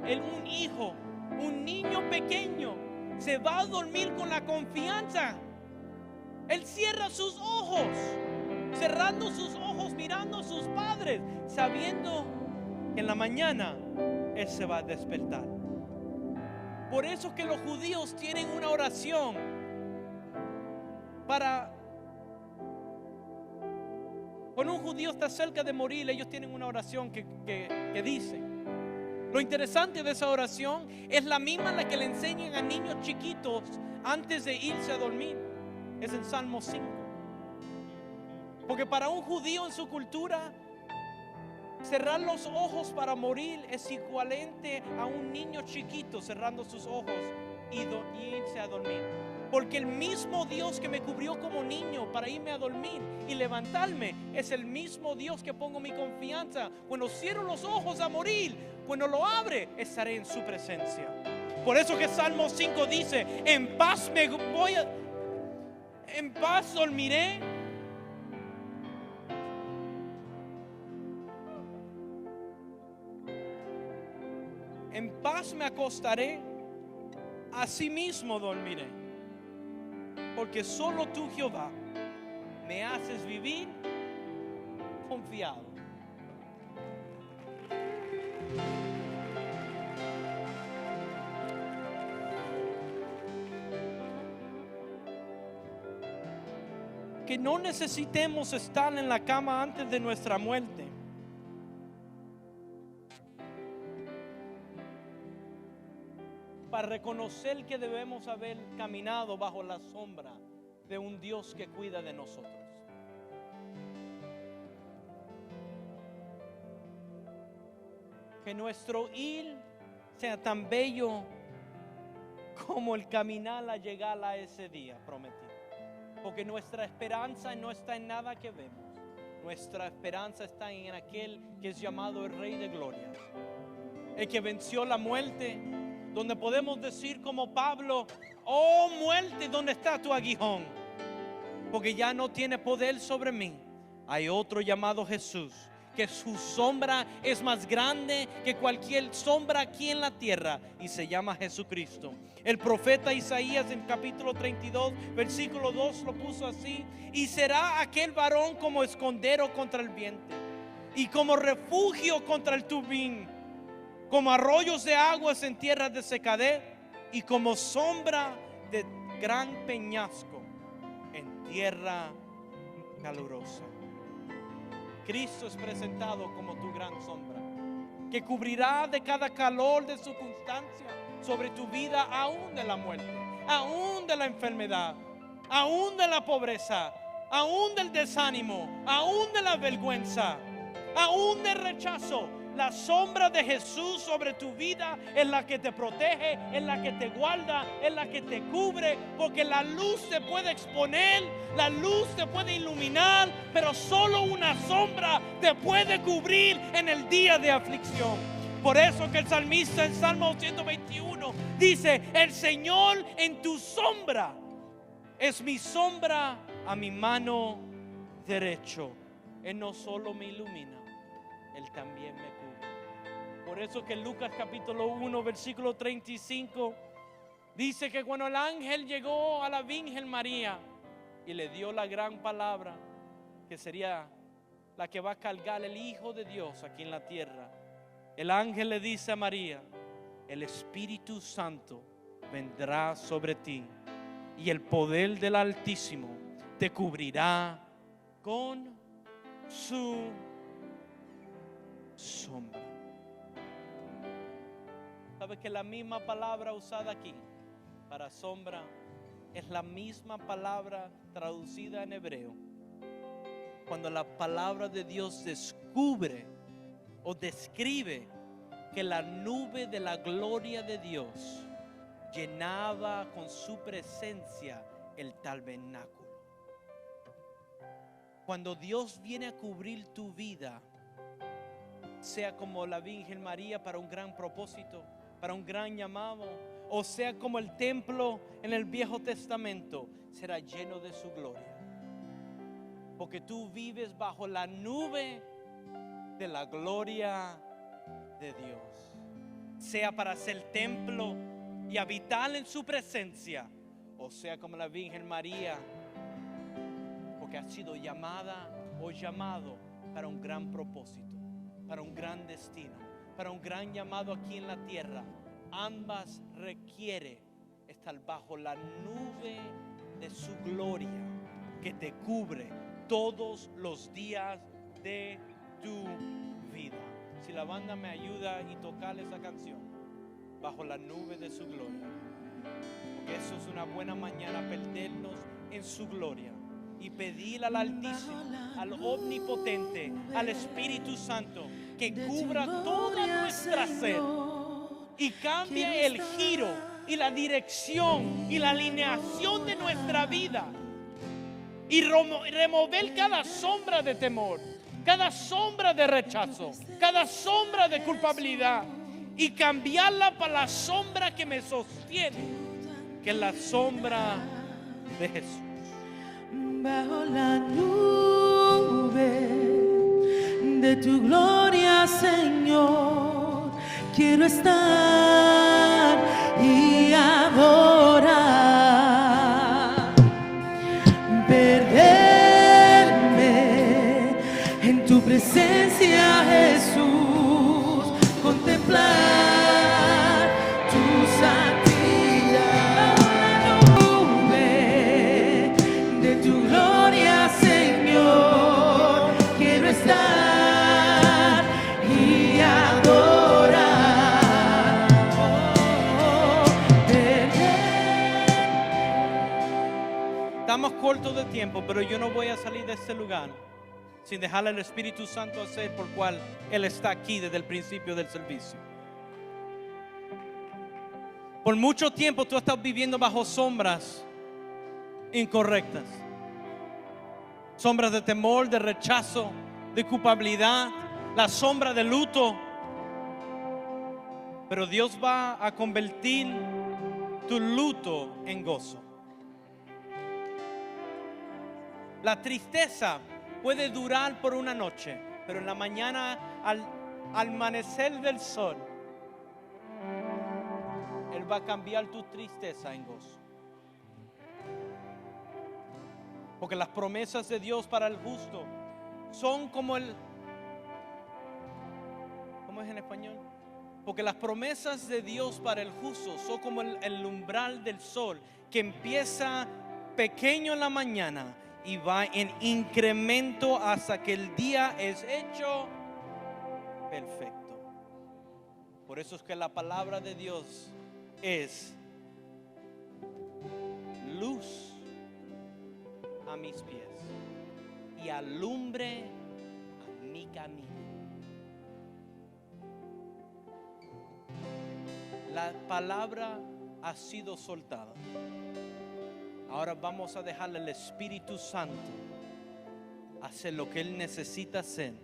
Speaker 1: un hijo, un niño pequeño, se va a dormir con la confianza. Él cierra sus ojos, cerrando sus ojos, mirando a sus padres, sabiendo que en la mañana Él se va a despertar. Por eso es que los judíos tienen una oración cuando un judío está cerca de morir, ellos tienen una oración que dice. Lo interesante de esa oración es la misma la que le enseñan a niños chiquitos antes de irse a dormir. Es en Salmo 5. Porque para un judío en su cultura, cerrar los ojos para morir es equivalente a un niño chiquito cerrando sus ojos y irse a dormir. Porque el mismo Dios que me cubrió como niño para irme a dormir y levantarme es el mismo Dios que pongo mi confianza. Cuando cierro los ojos a morir, cuando lo abre, estaré en su presencia. Por eso que Salmo 5 dice: en paz en paz dormiré. En paz me acostaré, asimismo dormiré. Porque solo tú, Jehová, me haces vivir confiado. Que no necesitemos estar en la cama antes de nuestra muerte. Para reconocer que debemos haber caminado bajo la sombra de un Dios que cuida de nosotros. Que nuestro ir sea tan bello como el caminar a llegar a ese día prometido. Porque nuestra esperanza no está en nada que vemos. Nuestra esperanza está en aquel que es llamado el Rey de Gloria, el que venció la muerte, donde podemos decir como Pablo: oh muerte, ¿dónde está tu aguijón? Porque ya no tiene poder sobre mí. Hay otro llamado Jesús, que su sombra es más grande que cualquier sombra aquí en la tierra, y se llama Jesucristo. El profeta Isaías en capítulo 32 versículo 2 lo puso así: y será aquel varón como escondero contra el viento y como refugio contra el turbín, como arroyos de aguas en tierras de secadez y como sombra de gran peñasco en tierra calurosa. Cristo es presentado como tu gran sombra, que cubrirá de cada calor de circunstancia sobre tu vida, aún de la muerte, aún de la enfermedad, aún de la pobreza, aún del desánimo, aún de la vergüenza, aún del rechazo. La sombra de Jesús sobre tu vida es la que te protege, es la que te guarda, es la que te cubre, porque la luz te puede exponer, la luz te puede iluminar, pero solo una sombra te puede cubrir en el día de aflicción. Por eso que el salmista en Salmo 121 dice: el Señor en tu sombra es mi sombra a mi mano derecho. Él no solo me ilumina, Él también me cubre. Por eso que en Lucas capítulo 1 versículo 35 dice que cuando el ángel llegó a la Virgen María y le dio la gran palabra, que sería la que va a cargar el Hijo de Dios aquí en la tierra, el ángel le dice a María: el Espíritu Santo vendrá sobre ti y el poder del Altísimo te cubrirá con su sombra. ¿Sabes que la misma palabra usada aquí para sombra es la misma palabra traducida en hebreo. Cuando la palabra de Dios descubre o describe que la nube de la gloria de Dios llenaba con su presencia el tabernáculo. Cuando Dios viene a cubrir tu vida, sea como la Virgen María para un gran propósito, para un gran llamado, o sea como el templo en el Viejo Testamento, será lleno de su gloria. Porque tú vives bajo la nube de la gloria de Dios. Sea para ser templo y habitar en su presencia, o sea como la Virgen María, porque ha sido llamada o llamado para un gran propósito, para un gran destino, para un gran llamado aquí en la tierra. Ambas requiere estar bajo la nube de su gloria que te cubre todos los días de tu vida. Si la banda me ayuda y tocar esa canción, bajo la nube de su gloria, porque eso es una buena mañana, perdernos en su gloria y pedir al Altísimo, al Omnipotente, al Espíritu Santo, que cubra toda nuestra sed y cambie el giro y la dirección y la alineación de nuestra vida, y remover cada sombra de temor, cada sombra de rechazo, cada sombra de culpabilidad, y cambiarla para la sombra que me sostiene, que es la sombra de Jesús.
Speaker 2: Bajo la nube de tu gloria, Señor, quiero estar y adorar, perderme en tu presencia, Jesús, contemplar tu santidad. Nube de tu gloria, Señor, quiero estar y adorar.
Speaker 1: Estamos cortos de tiempo, pero yo no voy a salir de este lugar sin dejarle al Espíritu Santo hacer por cual Él está aquí desde el principio del servicio. Por mucho tiempo tú estás viviendo bajo sombras incorrectas, sombras de temor, de rechazo, de culpabilidad, la sombra de luto. Pero Dios va a convertir tu luto en gozo. La tristeza puede durar por una noche, pero en la mañana, al amanecer del sol, Él va a cambiar tu tristeza en gozo. Porque las promesas de Dios para el justo son como el... ¿Cómo es en español? Porque las promesas de Dios para el justo son como el umbral del sol, que empieza pequeño en la mañana y va en incremento hasta que el día es hecho perfecto. Por eso es que la palabra de Dios es luz a mis pies y alumbre a mi camino. La palabra ha sido soltada. Ahora vamos a dejarle al Espíritu Santo hacer lo que Él necesita hacer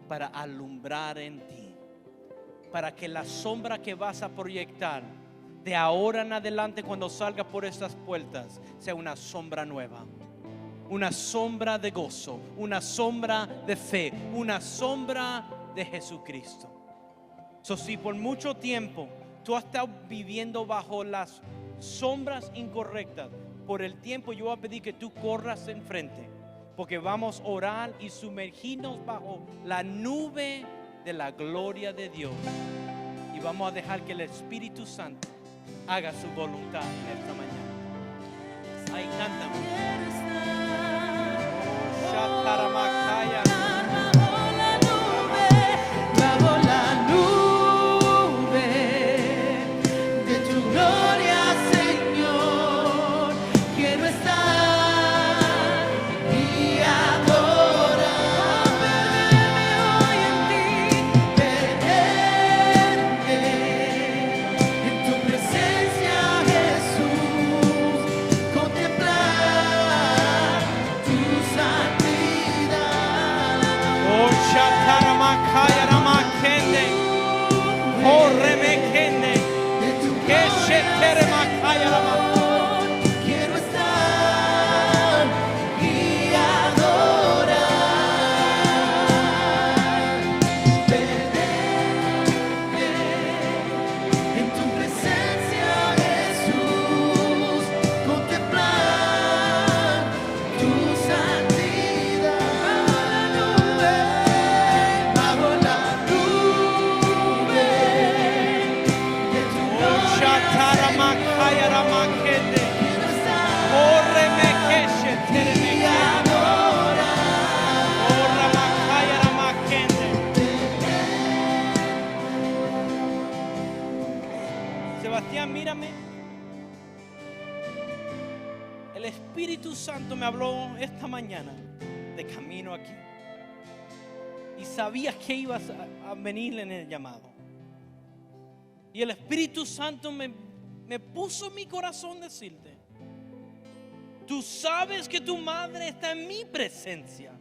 Speaker 1: para alumbrar en ti, para que la sombra que vas a proyectar de ahora en adelante cuando salgas por estas puertas sea una sombra nueva, una sombra de gozo, una sombra de fe, una sombra de Jesucristo. Si por mucho tiempo tú has estado viviendo bajo las sombras incorrectas, por el tiempo yo voy a pedir que tú corras enfrente, porque vamos a orar y sumergirnos bajo la nube de la gloria de Dios, y vamos a dejar que el Espíritu Santo haga su voluntad en esta mañana. Ahí cántame. Shataramacaya.
Speaker 2: Bajo la nube de tu gloria, Señor.
Speaker 1: Santo me habló esta mañana de camino aquí. Y sabía que ibas a venir en el llamado. Y el Espíritu Santo me puso en mi corazón decirte: tú sabes que tu madre está en mi presencia.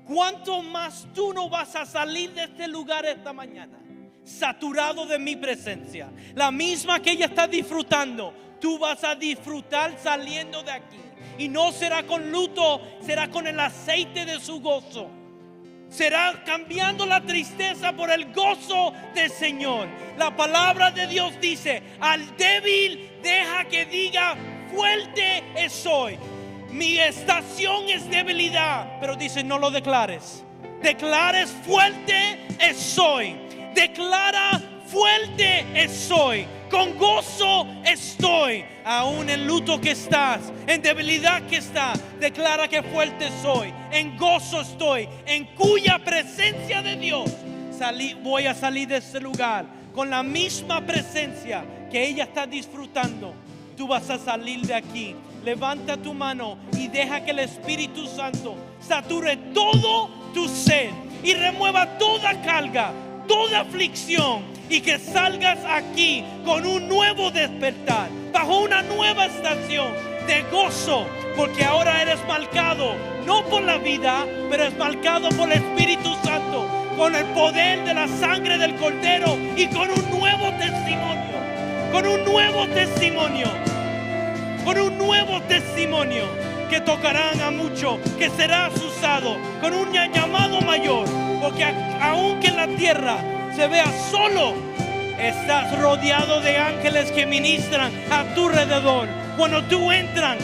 Speaker 1: ¿Cuánto más tú no vas a salir de este lugar esta mañana saturado de mi presencia? La misma que ella está disfrutando, tú vas a disfrutar saliendo de aquí. Y no será con luto, será con el aceite de su gozo. Será cambiando la tristeza por el gozo del Señor. La palabra de Dios dice: al débil deja que diga, fuerte soy. Mi estación es debilidad. Pero dice: no lo declares. Declares, fuerte soy. Declara, fuerte soy. Con gozo estoy. Aún en luto que estás, en debilidad que estás, declara que fuerte soy. En gozo estoy. En cuya presencia de Dios voy a salir de este lugar. Con la misma presencia que ella está disfrutando, tú vas a salir de aquí. Levanta tu mano y deja que el Espíritu Santo sature todo tu ser y remueva toda carga, toda aflicción, y que salgas aquí con un nuevo despertar, bajo una nueva estación de gozo, porque ahora eres marcado no por la vida, pero es marcado por el Espíritu Santo, con el poder de la sangre del Cordero y con un nuevo testimonio, con un nuevo testimonio, con un nuevo testimonio que tocarán a muchos, que serás usado con un llamado mayor, porque aunque en la tierra se vea solo, estás rodeado de ángeles que ministran a tu alrededor. Cuando tú entras,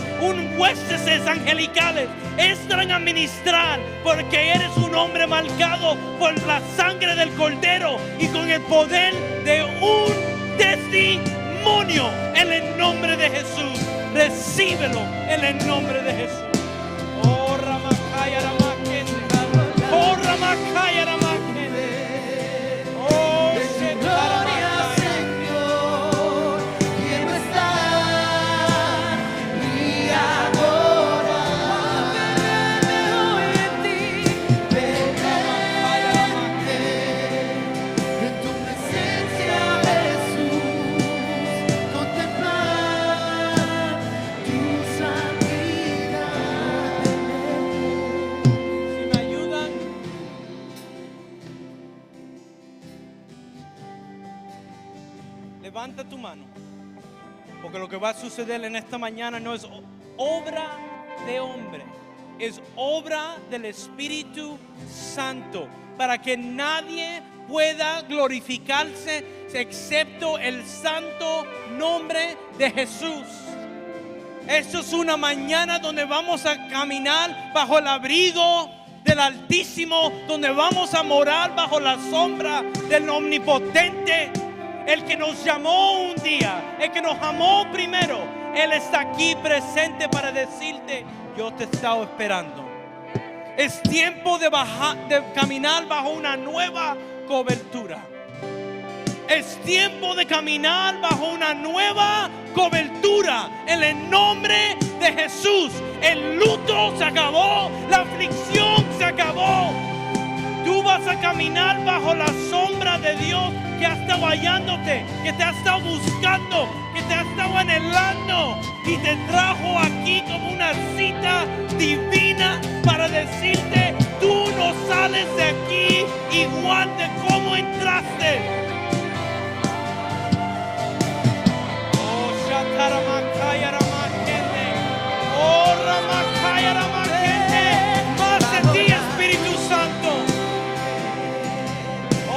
Speaker 1: huestes angelicales entran a ministrar, porque eres un hombre marcado por la sangre del Cordero y con el poder de un testimonio. En el nombre de Jesús, recíbelo en el nombre de Jesús. Oh, Ramakaya Ramakende. Oh, Ramakaya Ramakende. Oh,
Speaker 2: Gloria, Señor, quiero estar y adorar. Perderme hoy en ti, perderme en tu presencia, Jesús, contemplar tu santidad.
Speaker 1: si me ayudan, levanta tu mano, porque lo que va a suceder en esta mañana no es obra de hombre, es obra del Espíritu Santo, para que nadie pueda glorificarse excepto el santo nombre de Jesús. Esto es una mañana donde vamos a caminar bajo el abrigo del Altísimo, donde vamos a morar bajo la sombra del Omnipotente. El que nos llamó un día, el que nos amó primero, Él está aquí presente para decirte: yo te he estado esperando. Es tiempo de caminar bajo una nueva cobertura. Es tiempo de caminar bajo una nueva cobertura. En el nombre de Jesús, el luto se acabó, la aflicción se acabó. Tú vas a caminar bajo la sombra de Dios, que ha estado hallándote, que te ha estado buscando, que te ha estado anhelando y te trajo aquí como una cita divina para decirte: tú no sales de aquí igual de como entraste. Oh, Shataramakaya Ramakende. Oh, Ramakaya Ramakende. Más de ti, Espíritu Santo.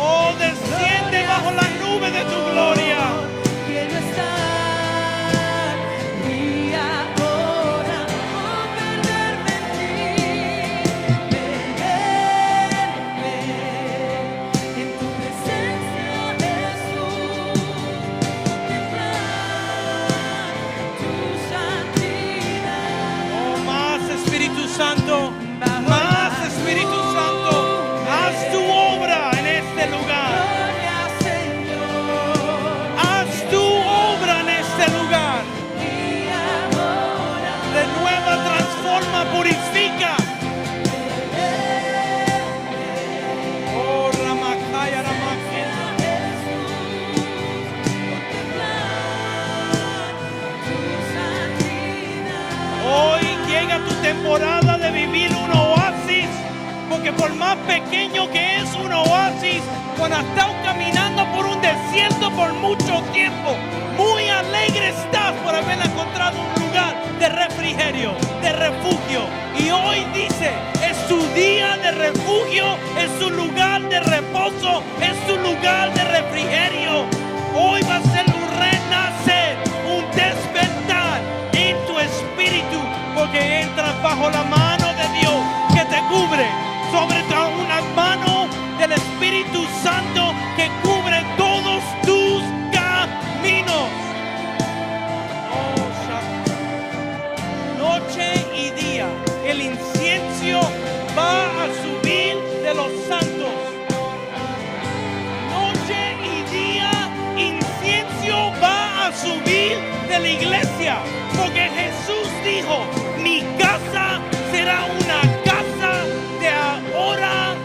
Speaker 1: Oh, desciende bajo la nube de tu gloria.
Speaker 2: Quiero estar y ahora, oh, perderme en ti, perderme en tu presencia, Jesús, contemplar
Speaker 1: llega tu temporada de vivir un oasis, porque por más pequeño que es un oasis, cuando has estado caminando por un desierto por mucho tiempo, muy alegre estás por haber encontrado un lugar de refrigerio, de refugio. Y hoy dice, es su día de refugio, es su lugar de reposo, es su lugar de refrigerio. Hoy va a ser un renacer, un despertar en tu espíritu, porque entras bajo la mano de Dios que te cubre, sobre todo una mano del Espíritu Santo que cubre todos tus caminos. Oh, noche y día, el incienso va a subir de los santos. Noche y día, incienso va a subir de la iglesia, porque Jesús dijo, mi casa será una casa de oración.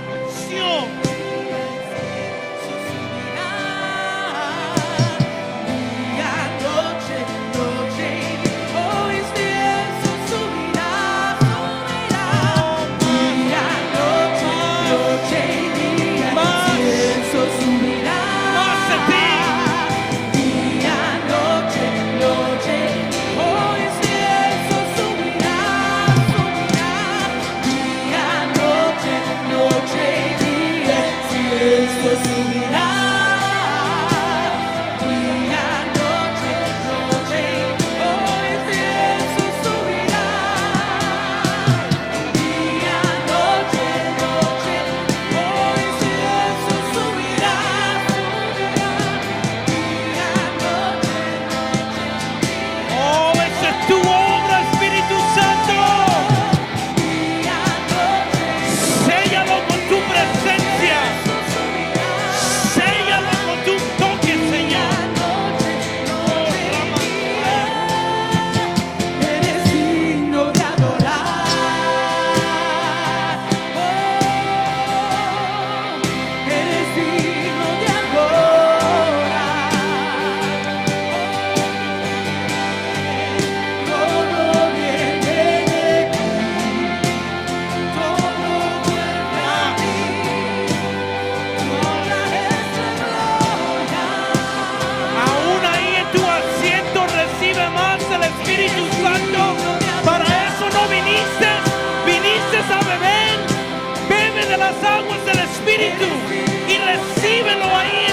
Speaker 1: Y recíbelo ahí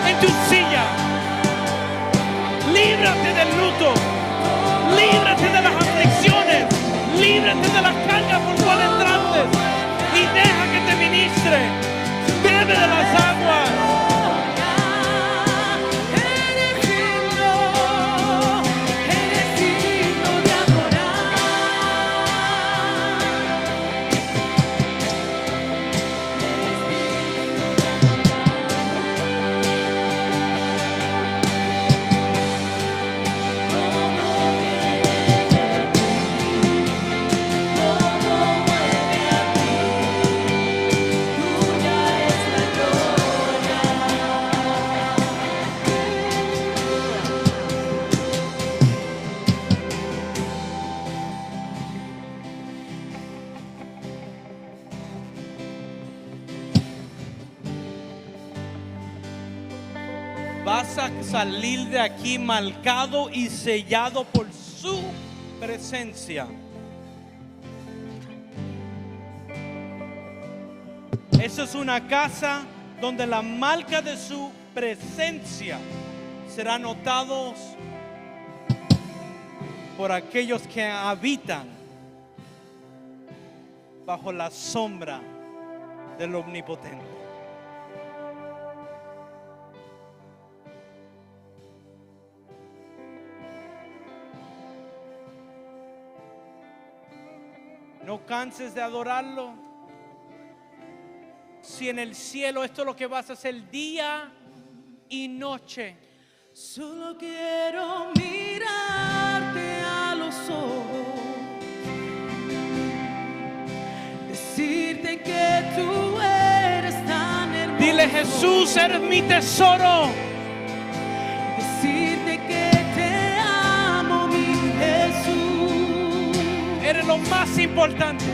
Speaker 1: en tu silla. Líbrate del luto, líbrate de las aflicciones, líbrate de las cargas por cual entraste y deja que te ministre. Bebe de las aguas. Vas a salir de aquí marcado y sellado por su presencia. Esa es una casa donde la marca de su presencia será notados por aquellos que habitan bajo la sombra del Omnipotente. No canses de adorarlo. Si en el cielo esto es lo que vas a hacer día y noche.
Speaker 2: Solo quiero mirarte a los ojos, decirte que tú eres tan hermoso.
Speaker 1: Dile, Jesús, eres mi tesoro.
Speaker 2: Decirte que te amo, mi Jesús.
Speaker 1: Eres lo más importante.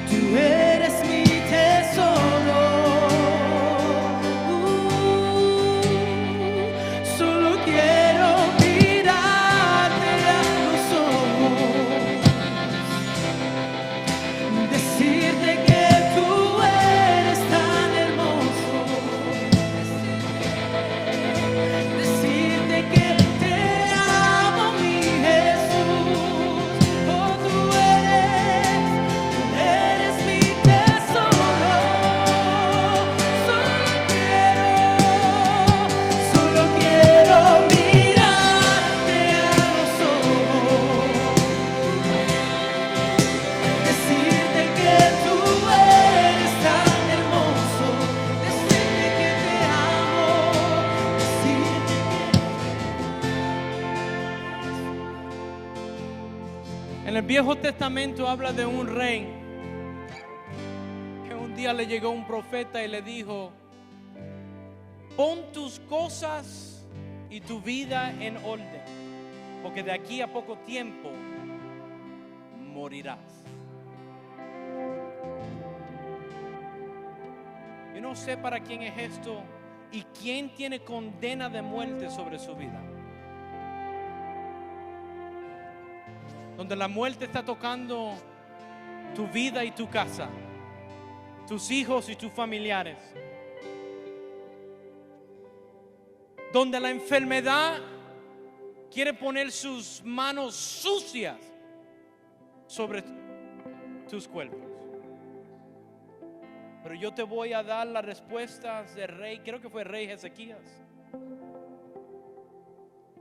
Speaker 2: Tú eres mi tesoro. Solo quiero mirarte a los ojos, decirte que tú eres tan hermoso, decirte que te amo, mi Jesús. Oh, tú eres mi tesoro. Solo quiero mirarte a los ojos, decirte que tú eres tan hermoso, decirte que te amo, decirte que...
Speaker 1: En el Viejo Testamento habla de un rey que un día le llegó un profeta y le dijo: pon tus cosas y tu vida en orden, porque de aquí a poco tiempo morirás. Yo no sé para quién es esto y quién tiene condena de muerte sobre su vida, donde la muerte está tocando tu vida y tu casa, tus hijos y tus familiares, donde la enfermedad quiere poner sus manos sucias sobre tus cuerpos. Pero yo te voy a dar las respuestas del rey, creo que fue el rey Ezequías,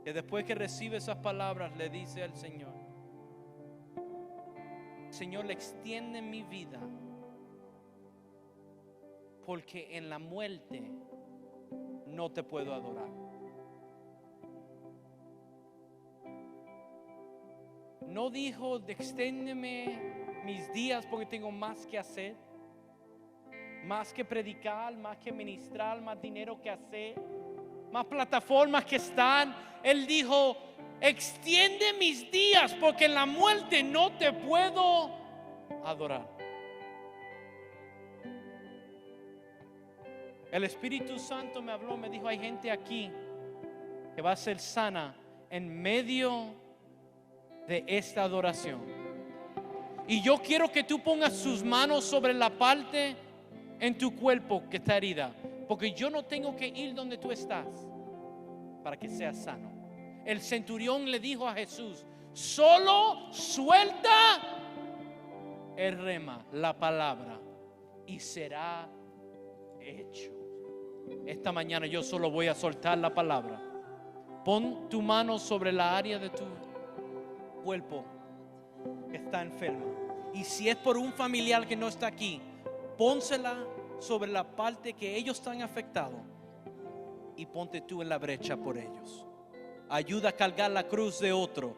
Speaker 1: que después que recibe esas palabras le dice al Señor: Señor, le extiende mi vida, porque en la muerte no te puedo adorar. No dijo: exténdeme mis días porque tengo más que hacer, más que predicar, más que ministrar, más dinero que hacer, más plataformas que están. Él dijo: extiende mis días porque en la muerte no te puedo adorar. El Espíritu Santo me habló, me dijo: hay gente aquí que va a ser sana en medio de esta adoración. Y yo quiero que tú pongas sus manos sobre la parte en tu cuerpo que está herida, porque yo no tengo que ir donde tú estás para que seas sano. El centurión le dijo a Jesús: solo suelta el rema, la palabra, y será hecho. Esta mañana yo solo voy a soltar la palabra. Pon tu mano sobre la área de tu cuerpo que está enferma, y si es por un familiar que no está aquí, pónsela sobre la parte que ellos están afectados y ponte tú en la brecha por ellos. Ayuda a cargar la cruz de otro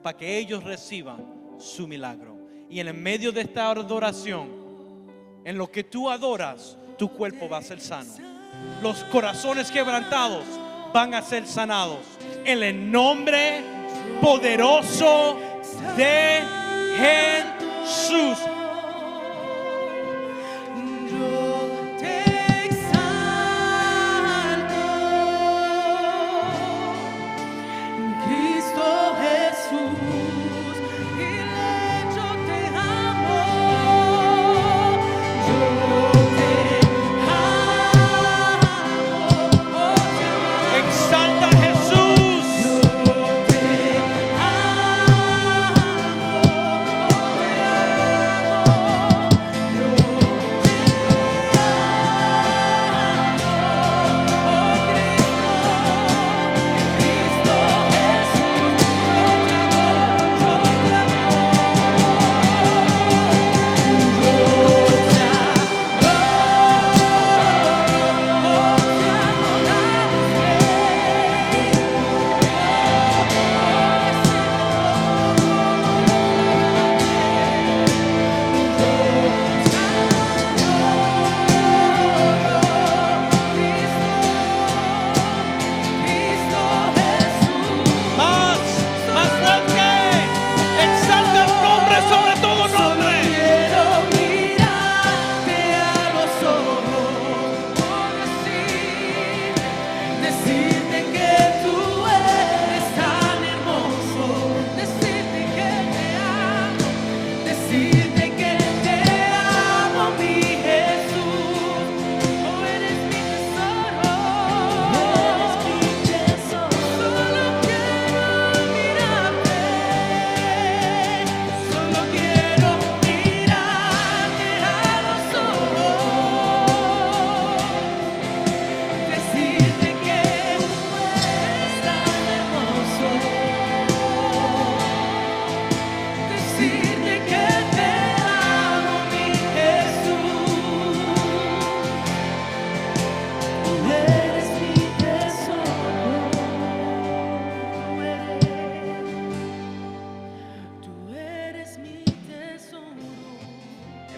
Speaker 1: para que ellos reciban su milagro. Y en el medio de esta adoración, en lo que tú adoras, tu cuerpo va a ser sano. Los corazones quebrantados van a ser sanados en el nombre poderoso de Jesús.
Speaker 2: Yo te exalto, Cristo Jesús, y yo te amo, yo te amo,
Speaker 1: Exalta a Jesús.
Speaker 2: yo te amo,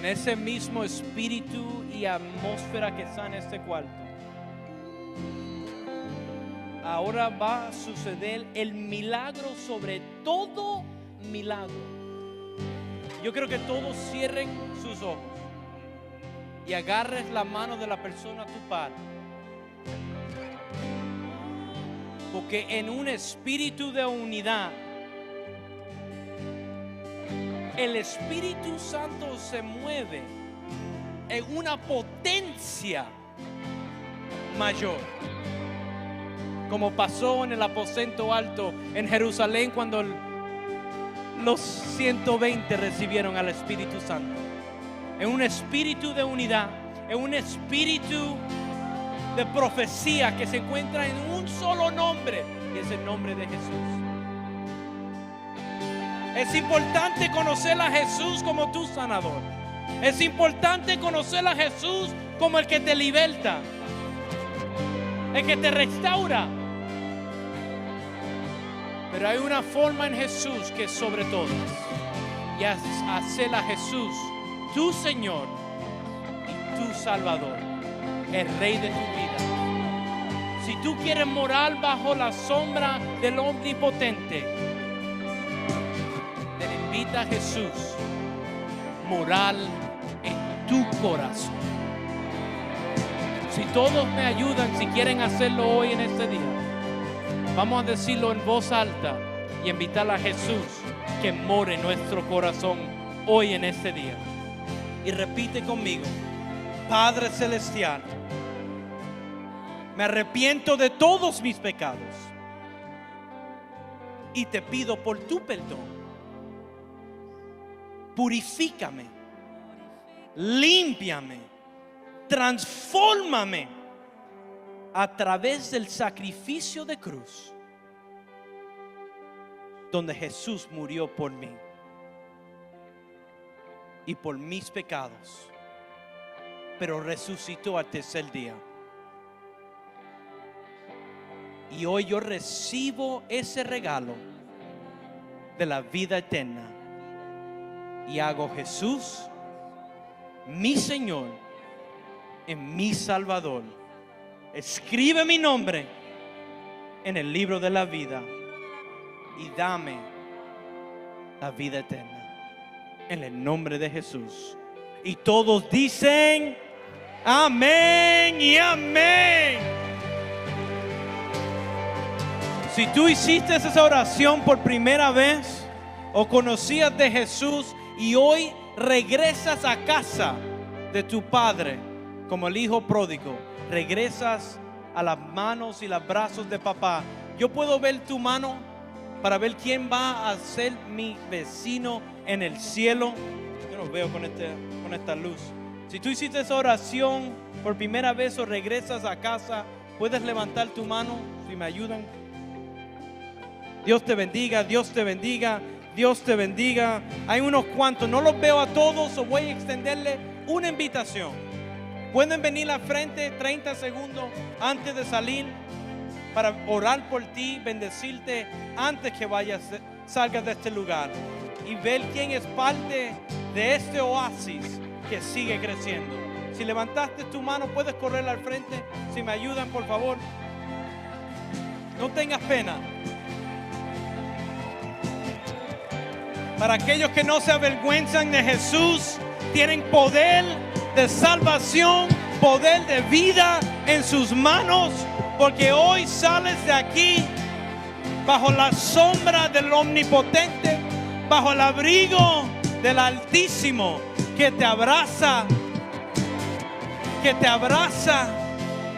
Speaker 1: en ese mismo espíritu y atmósfera que está en este cuarto, ahora va a suceder el milagro sobre todo milagro. Yo creo que todos cierren sus ojos y agarres la mano de la persona a tu par, porque en un espíritu de unidad el Espíritu Santo se mueve en una potencia mayor, como pasó en el aposento alto en Jerusalén cuando los 120 recibieron al Espíritu Santo. En un espíritu de unidad, en un espíritu de profecía que se encuentra en un solo nombre, y es el nombre de Jesús. Es importante conocer a Jesús como tu sanador. Es importante conocer a Jesús como el que te liberta, el que te restaura. Pero hay una forma en Jesús que es sobre todas, y es hacer a Jesús tu Señor y tu Salvador, el Rey de tu vida. Si tú quieres morar bajo la sombra del Omnipotente, te invita a Jesús morar en tu corazón. Si todos me ayudan, si quieren hacerlo hoy en este día, vamos a decirlo en voz alta y invitar a Jesús que more en nuestro corazón hoy en este día. Y repite conmigo: Padre Celestial, me arrepiento de todos mis pecados y te pido por tu perdón. Purifícame, límpiame, transfórmame a través del sacrificio de cruz donde Jesús murió por mí y por mis pecados, pero resucitó al tercer día. Y hoy yo recibo ese regalo de la vida eterna y hago Jesús mi Señor y mi Salvador. Escribe mi nombre en el libro de la vida y dame la vida eterna en el nombre de Jesús. Y todos dicen amén y amén. Si tú hiciste esa oración por primera vez o conocías de Jesús y hoy regresas a casa de tu padre como el hijo pródigo, regresas a las manos y los brazos de papá, yo puedo ver tu mano para ver quién va a ser mi vecino en el cielo. Yo lo veo con esta luz. Si tú hiciste esa oración por primera vez o regresas a casa, puedes levantar tu mano si me ayudan. Dios te bendiga, Dios te bendiga, Dios te bendiga. Hay unos cuantos, no los veo a todos, o voy a extenderle una invitación. Pueden venir al frente 30 segundos antes de salir para orar por ti, bendecirte antes que salgas de este lugar y ver quién es parte de este oasis que sigue creciendo. Si levantaste tu mano, puedes correr al frente. Si me ayudan, por favor. No tengas pena. Para aquellos que no se avergüenzan de Jesús, tienen poder de salvación, poder de vida en sus manos, porque hoy sales de aquí bajo la sombra del Omnipotente, bajo el abrigo del Altísimo, que te abraza